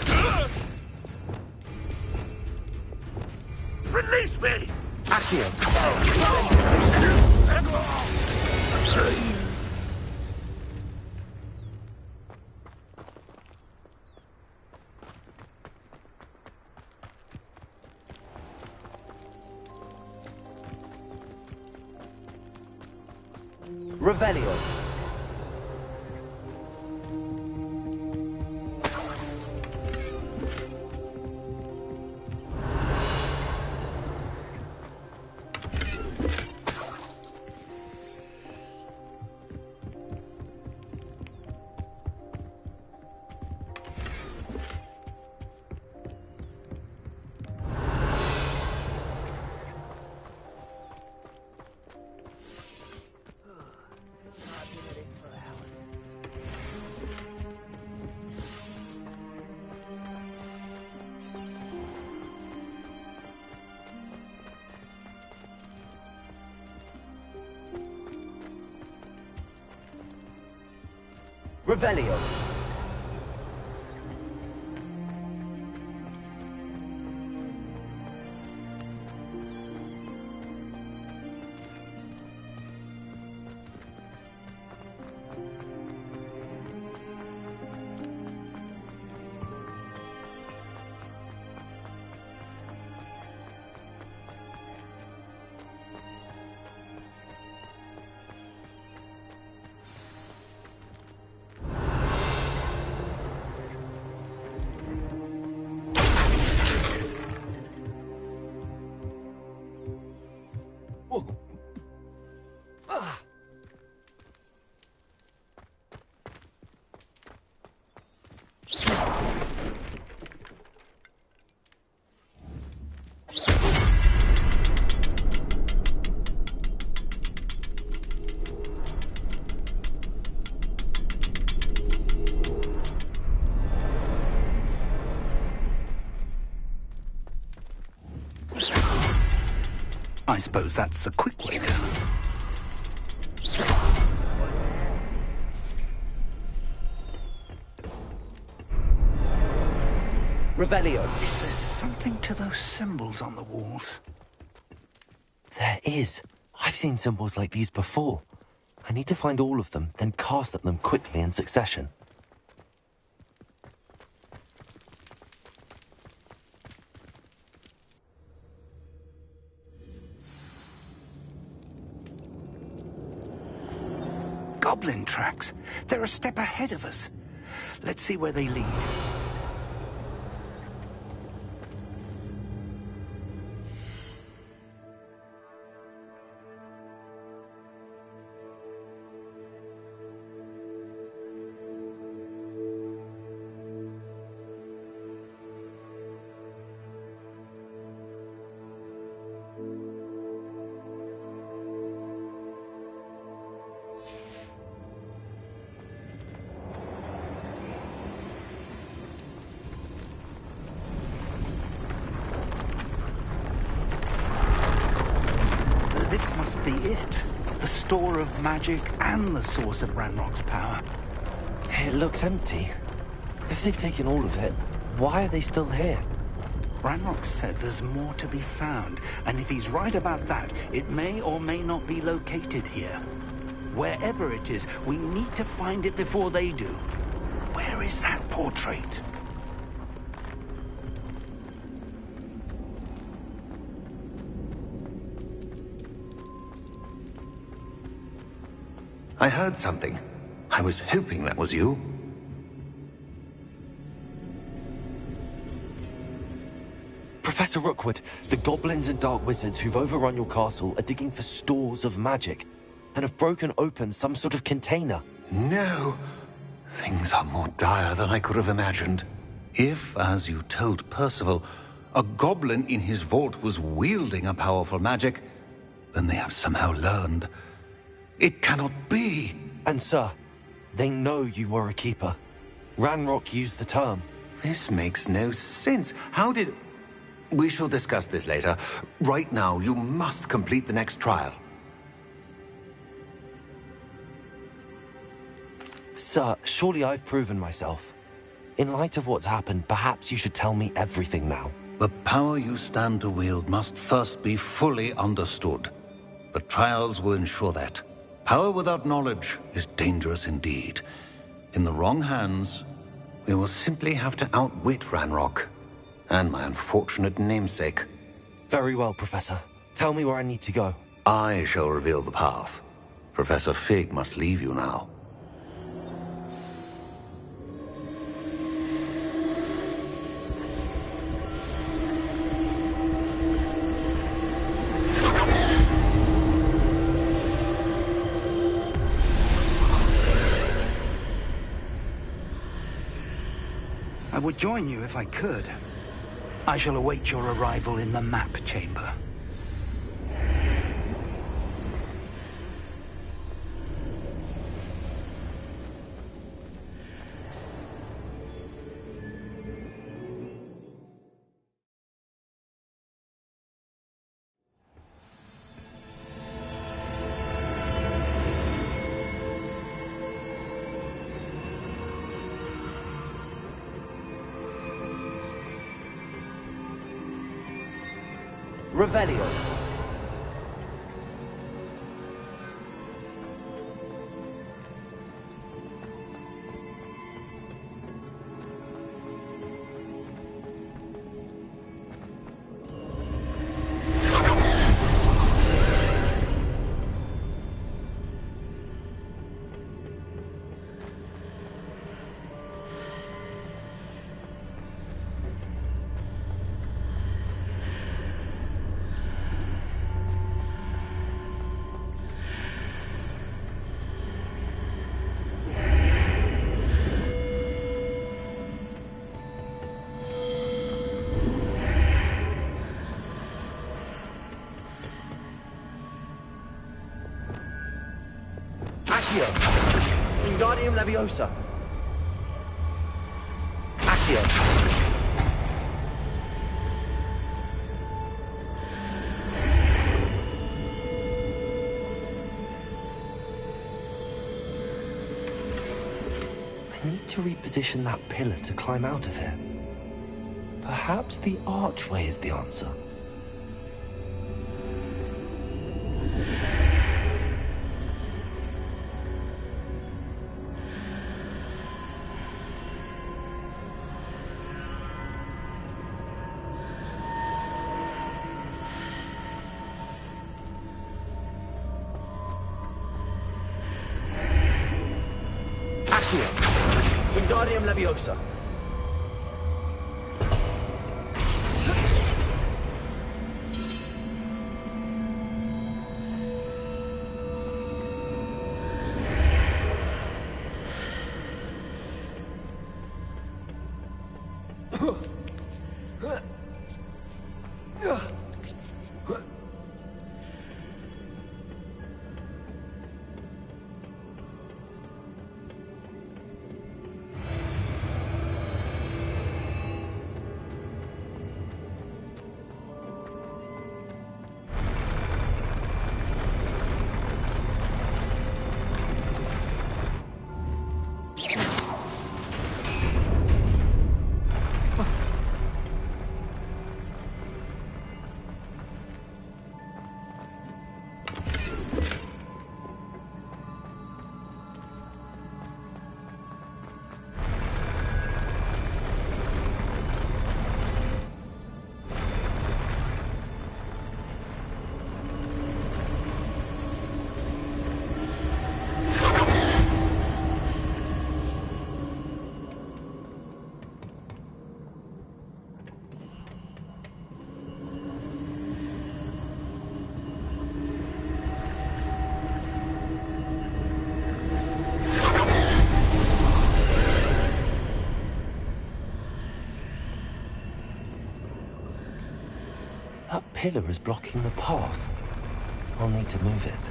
Release me! Accio. Revelio. Revelio. I suppose that's the quick way down. Revelio. Is there something to those symbols on the walls? There is. I've seen symbols like these before. I need to find all of them, then cast at them quickly in succession. Goblin tracks. They're a step ahead of us. Let's see where they lead. This must be it. The store of magic and the source of Ranrock's power. It looks empty. If they've taken all of it, why are they still here? Ranrock said there's more to be found, and if he's right about that, it may or may not be located here. Wherever it is, we need to find it before they do. Where is that portrait? I heard something. I was hoping that was you. Professor Rookwood, the goblins and dark wizards who've overrun your castle are digging for stores of magic and have broken open some sort of container. No. Things are more dire than I could have imagined. If, as you told Percival, a goblin in his vault was wielding a powerful magic, then they have somehow learned. It cannot be. And sir, they know you were a keeper. Ranrock used the term. This makes no sense. How did... We shall discuss this later. Right now, you must complete the next trial. Sir, surely I've proven myself. In light of what's happened, perhaps you should tell me everything now. The power you stand to wield must first be fully understood. The trials will ensure that. Power without knowledge is dangerous indeed. In the wrong hands, we will simply have to outwit Ranrock and my unfortunate namesake. Very well, Professor. Tell me where I need to go. I shall reveal the path. Professor Fig must leave you now. I would join you if I could. I shall await your arrival in the map chamber. Revelio. Wingardium Leviosa. Accio. I need to reposition that pillar to climb out of here. Perhaps the archway is the answer. Wingardium Leviosa. That pillar is blocking the path. I'll need to move it.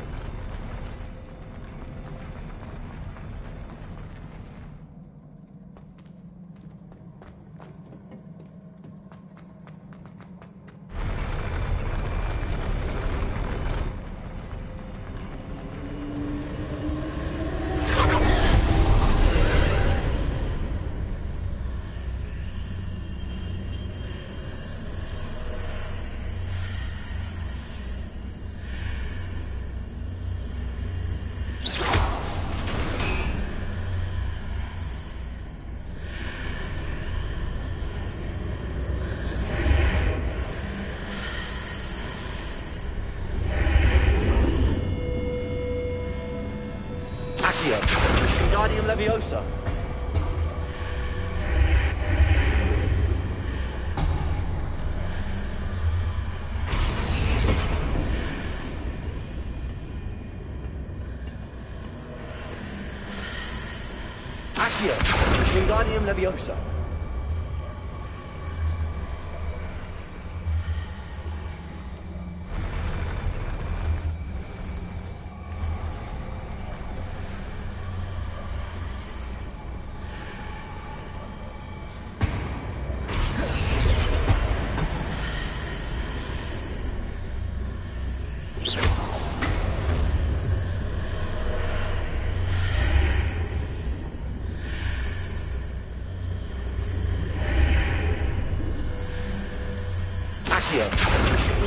Wingardium Leviosa.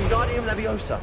Wingardium Leviosa.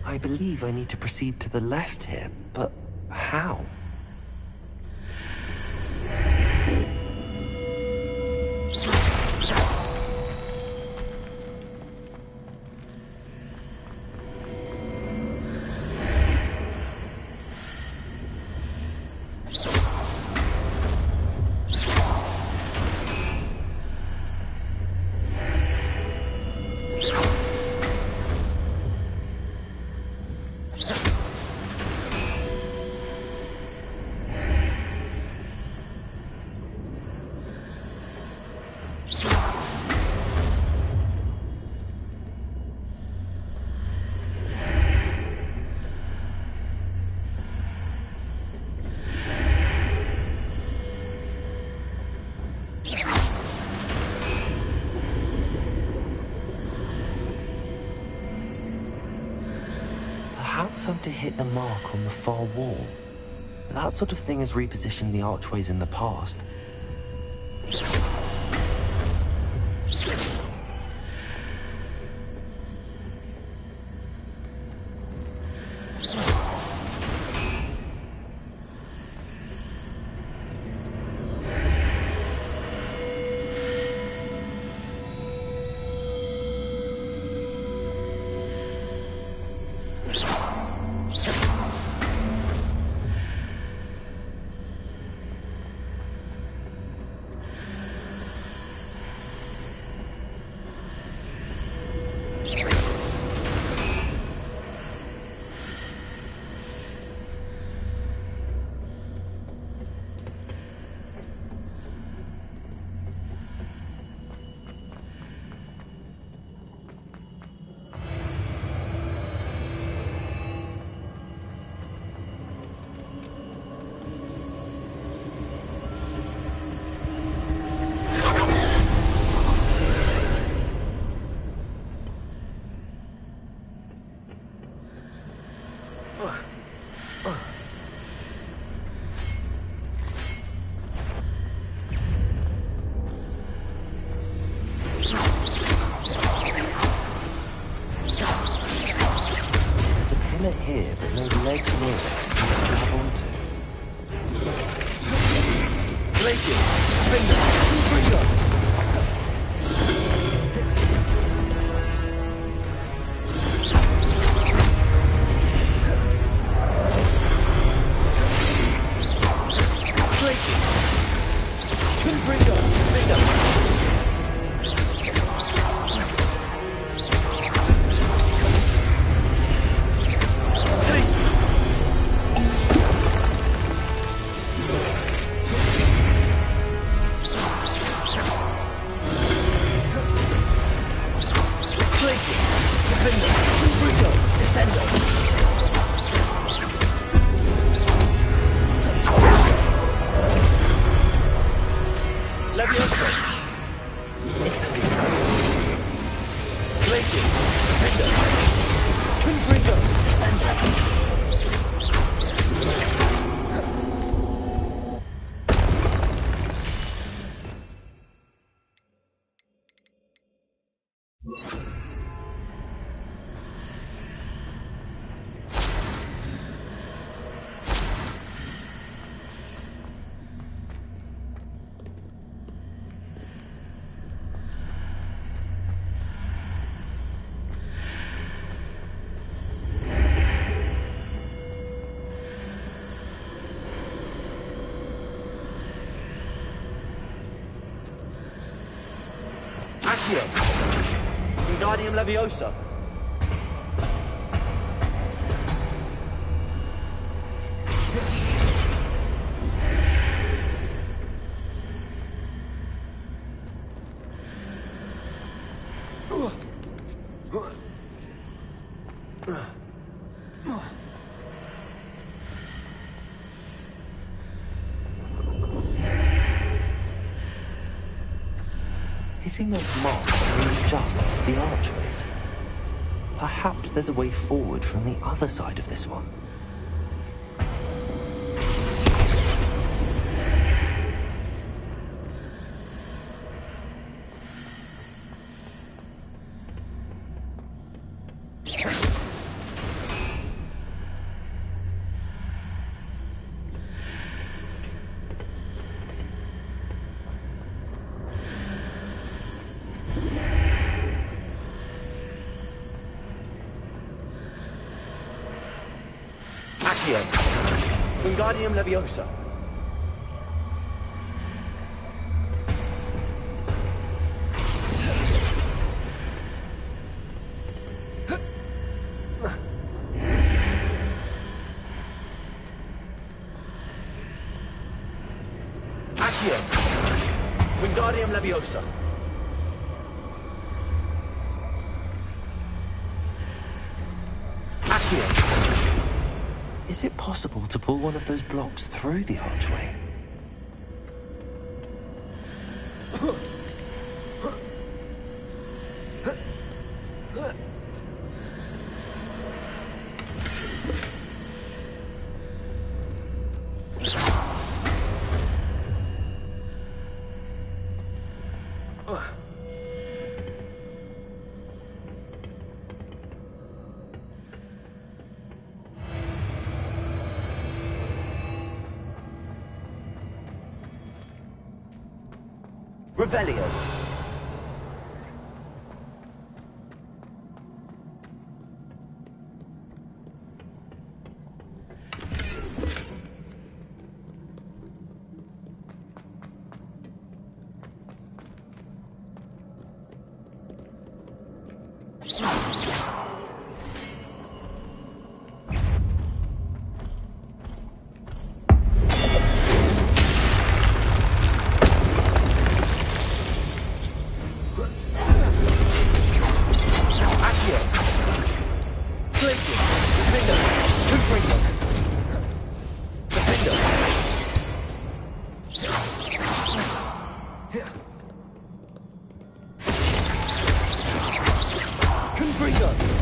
I believe I need to proceed to the left here, but how? Perhaps I'm to hit the mark on the far wall. That sort of thing has repositioned the archways in the past. here, but no ledge near it to grab onto. Glacius! Finger! Wingardium Leviosa. Hitting those marks readjusts the archways. Perhaps there's a way forward from the other side of this one. Wingardium Leviosa. Accio. Wingardium Leviosa. Accio. Is it possible to pull one of those blocks through the archway? Revelio. Confringo!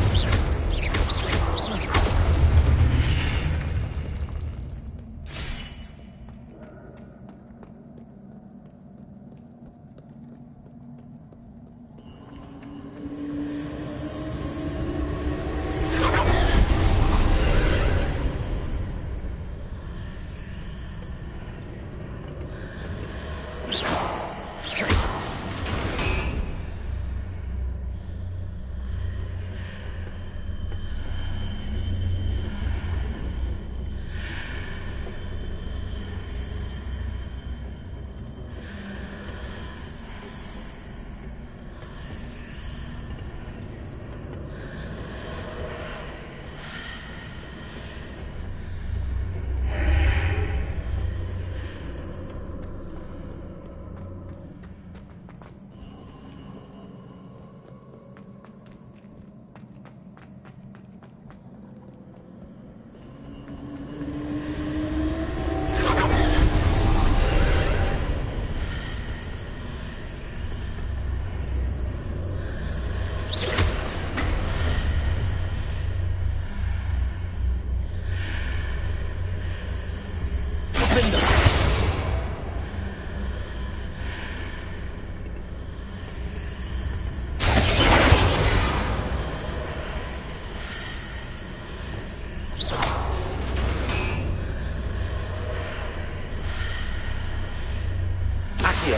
Accio.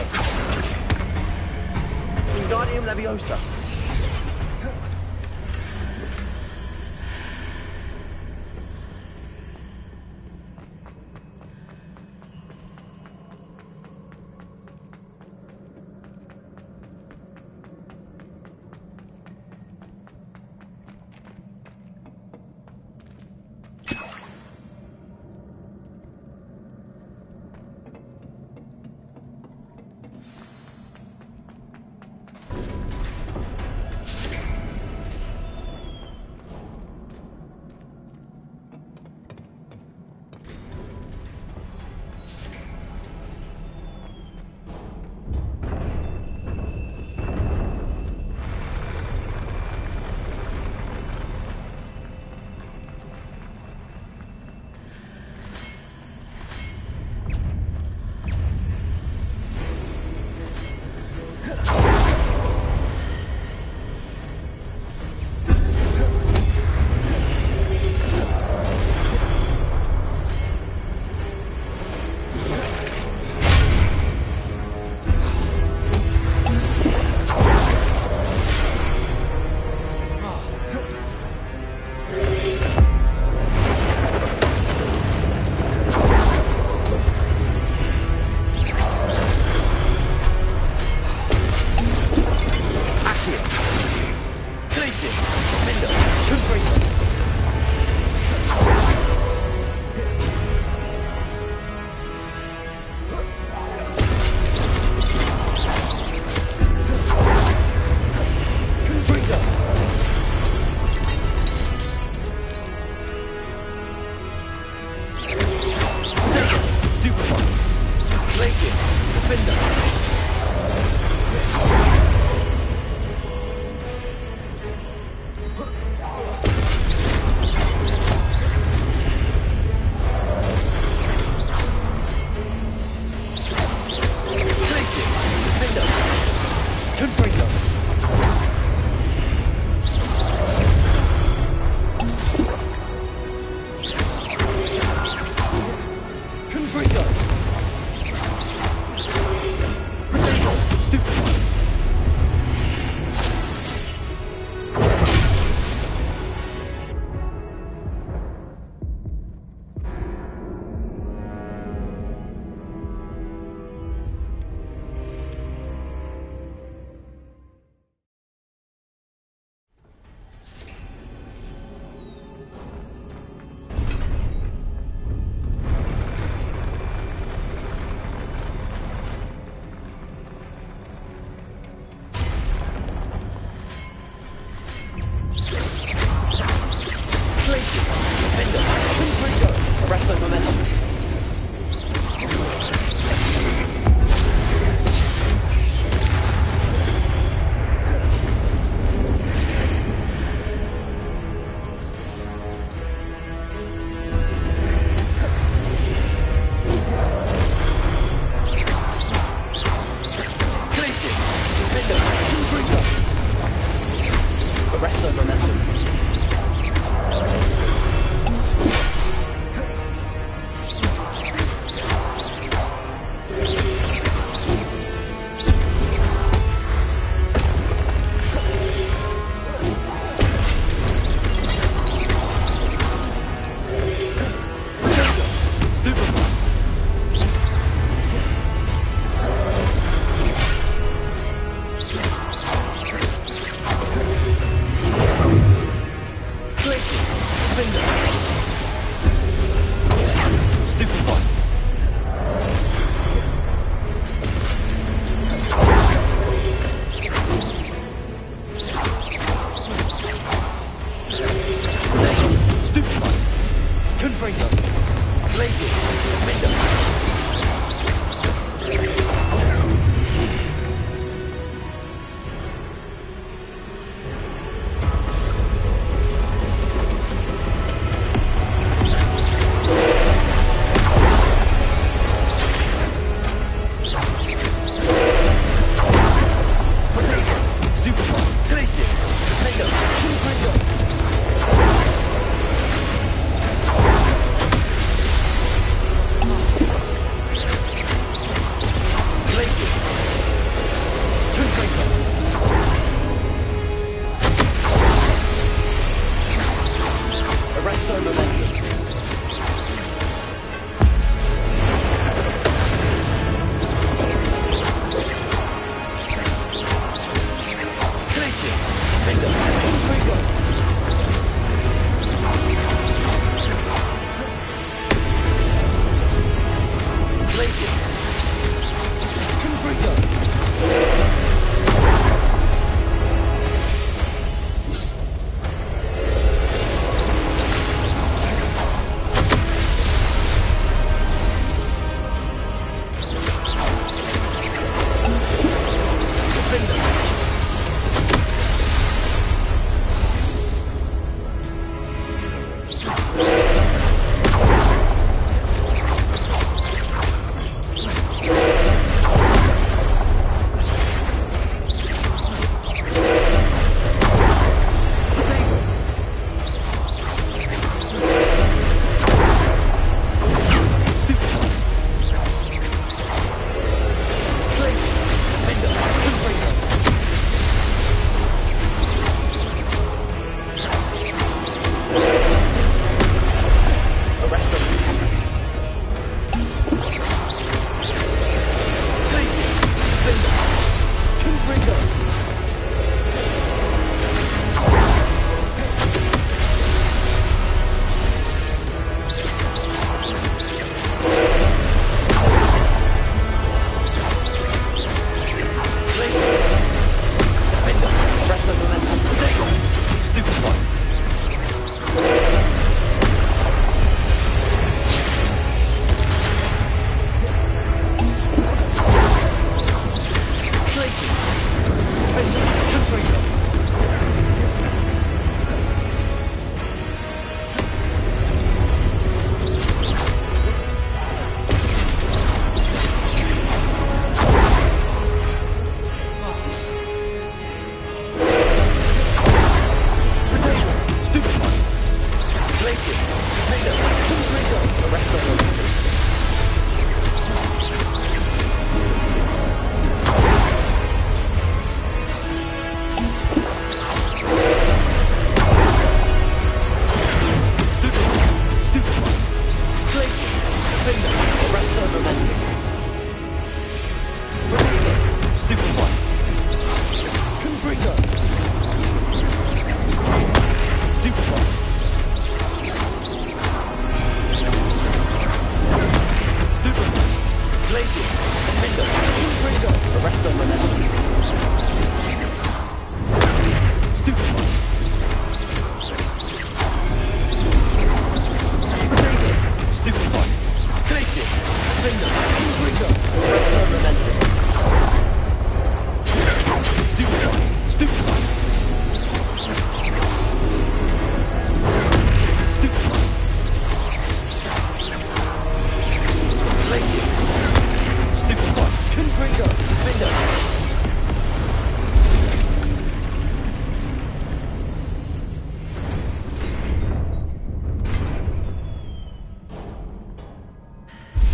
Wingardium Leviosa.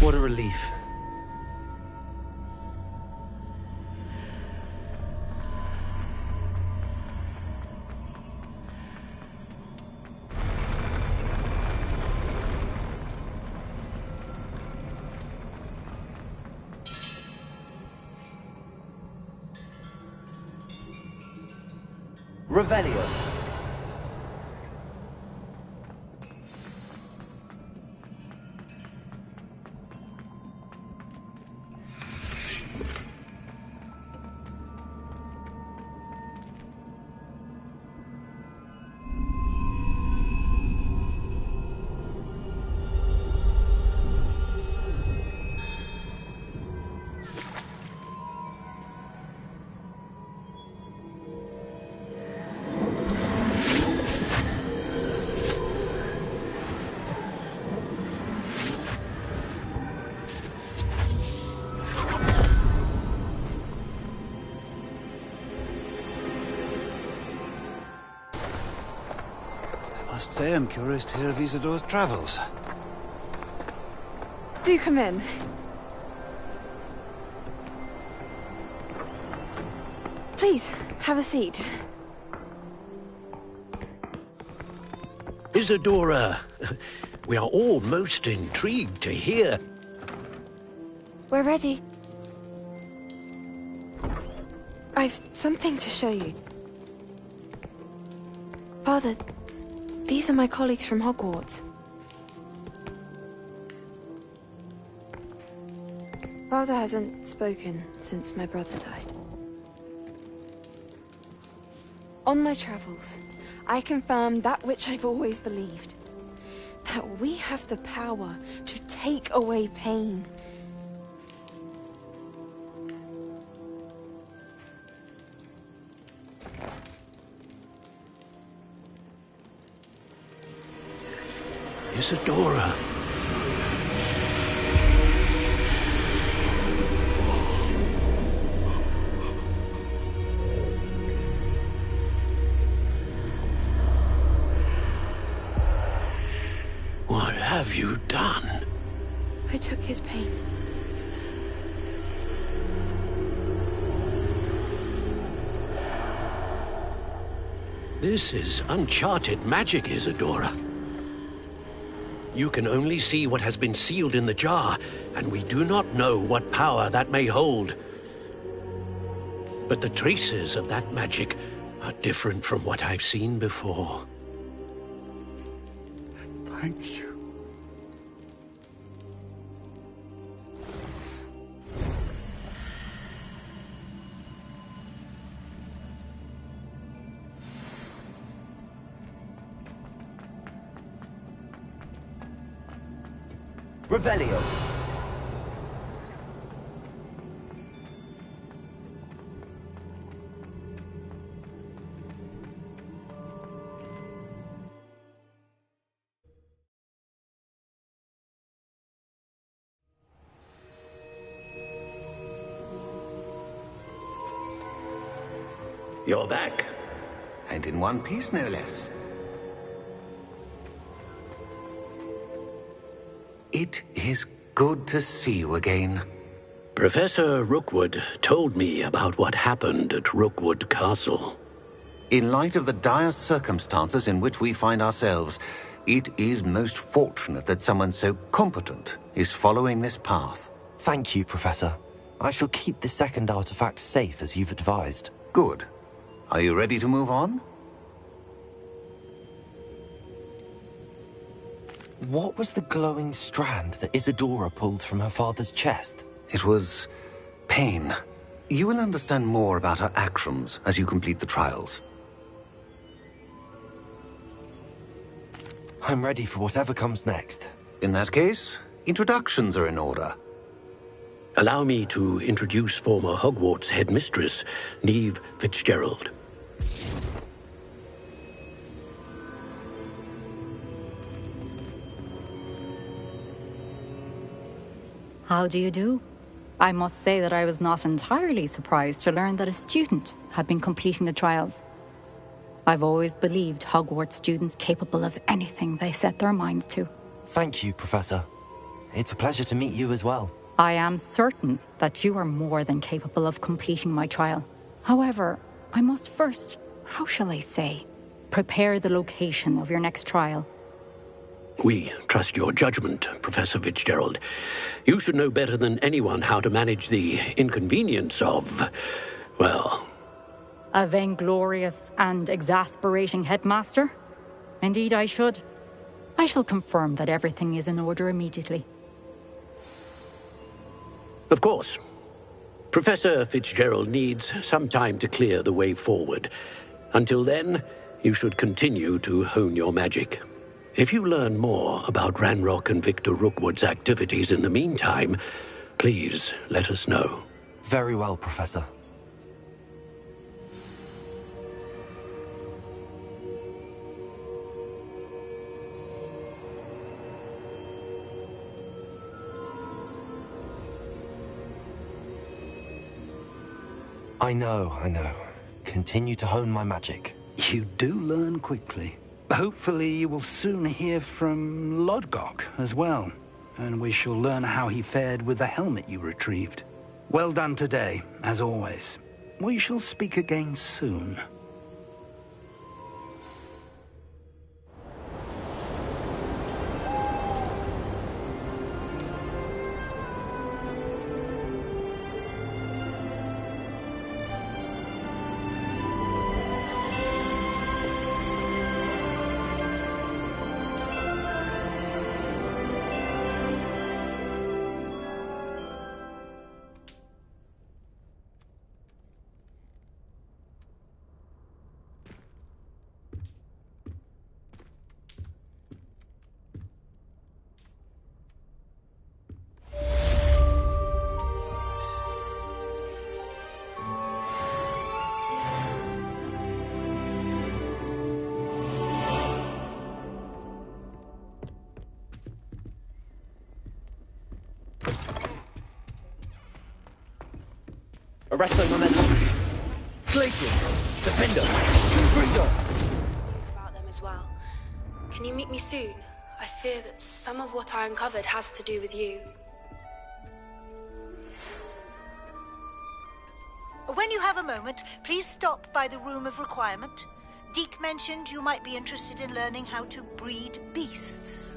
What a relief. Revelio. I must say I'm curious to hear of Isadora's travels. Do come in. Please, have a seat. Isadora, we are all most intrigued to hear. We're ready. I've something to show you. Father, these are my colleagues from Hogwarts. Father hasn't spoken since my brother died. On my travels, I confirmed that which I've always believed. That we have the power to take away pain. Isadora. What have you done? I took his pain. This is uncharted magic, Isadora. You can only see what has been sealed in the jar, and we do not know what power that may hold. But the traces of that magic are different from what I've seen before. Thank you. Revelio. You're back. And in one piece, no less. It is good to see you again. Professor Rookwood told me about what happened at Rookwood Castle. In light of the dire circumstances in which we find ourselves, it is most fortunate that someone so competent is following this path. Thank you, Professor. I shall keep the second artifact safe as you've advised. Good. Are you ready to move on? What was the glowing strand that Isadora pulled from her father's chest? It was pain. You will understand more about her actions as you complete the trials. I'm ready for whatever comes next. In that case, introductions are in order. Allow me to introduce former Hogwarts headmistress, Neve Fitzgerald. How do you do? I must say that I was not entirely surprised to learn that a student had been completing the trials. I've always believed Hogwarts students capable of anything they set their minds to. Thank you, Professor. It's a pleasure to meet you as well. I am certain that you are more than capable of completing my trial. However, I must first, how shall I say, prepare the location of your next trial. We trust your judgment, Professor Fitzgerald. You should know better than anyone how to manage the inconvenience of, well... A vainglorious and exasperating headmaster? Indeed I should. I shall confirm that everything is in order immediately. Of course. Professor Fitzgerald needs some time to clear the way forward. Until then, you should continue to hone your magic. If you learn more about Ranrock and Victor Rookwood's activities in the meantime, please let us know. Very well, Professor. I know. Continue to hone my magic. You do learn quickly. Hopefully you will soon hear from Lodgok as well, and we shall learn how he fared with the helmet you retrieved. Well done today, as always. We shall speak again soon. Arresto momentum. Glaciers. Defender. News about them as well. Can you meet me soon? I fear that some of what I uncovered has to do with you. When you have a moment, please stop by the Room of Requirement. Deke mentioned you might be interested in learning how to breed beasts.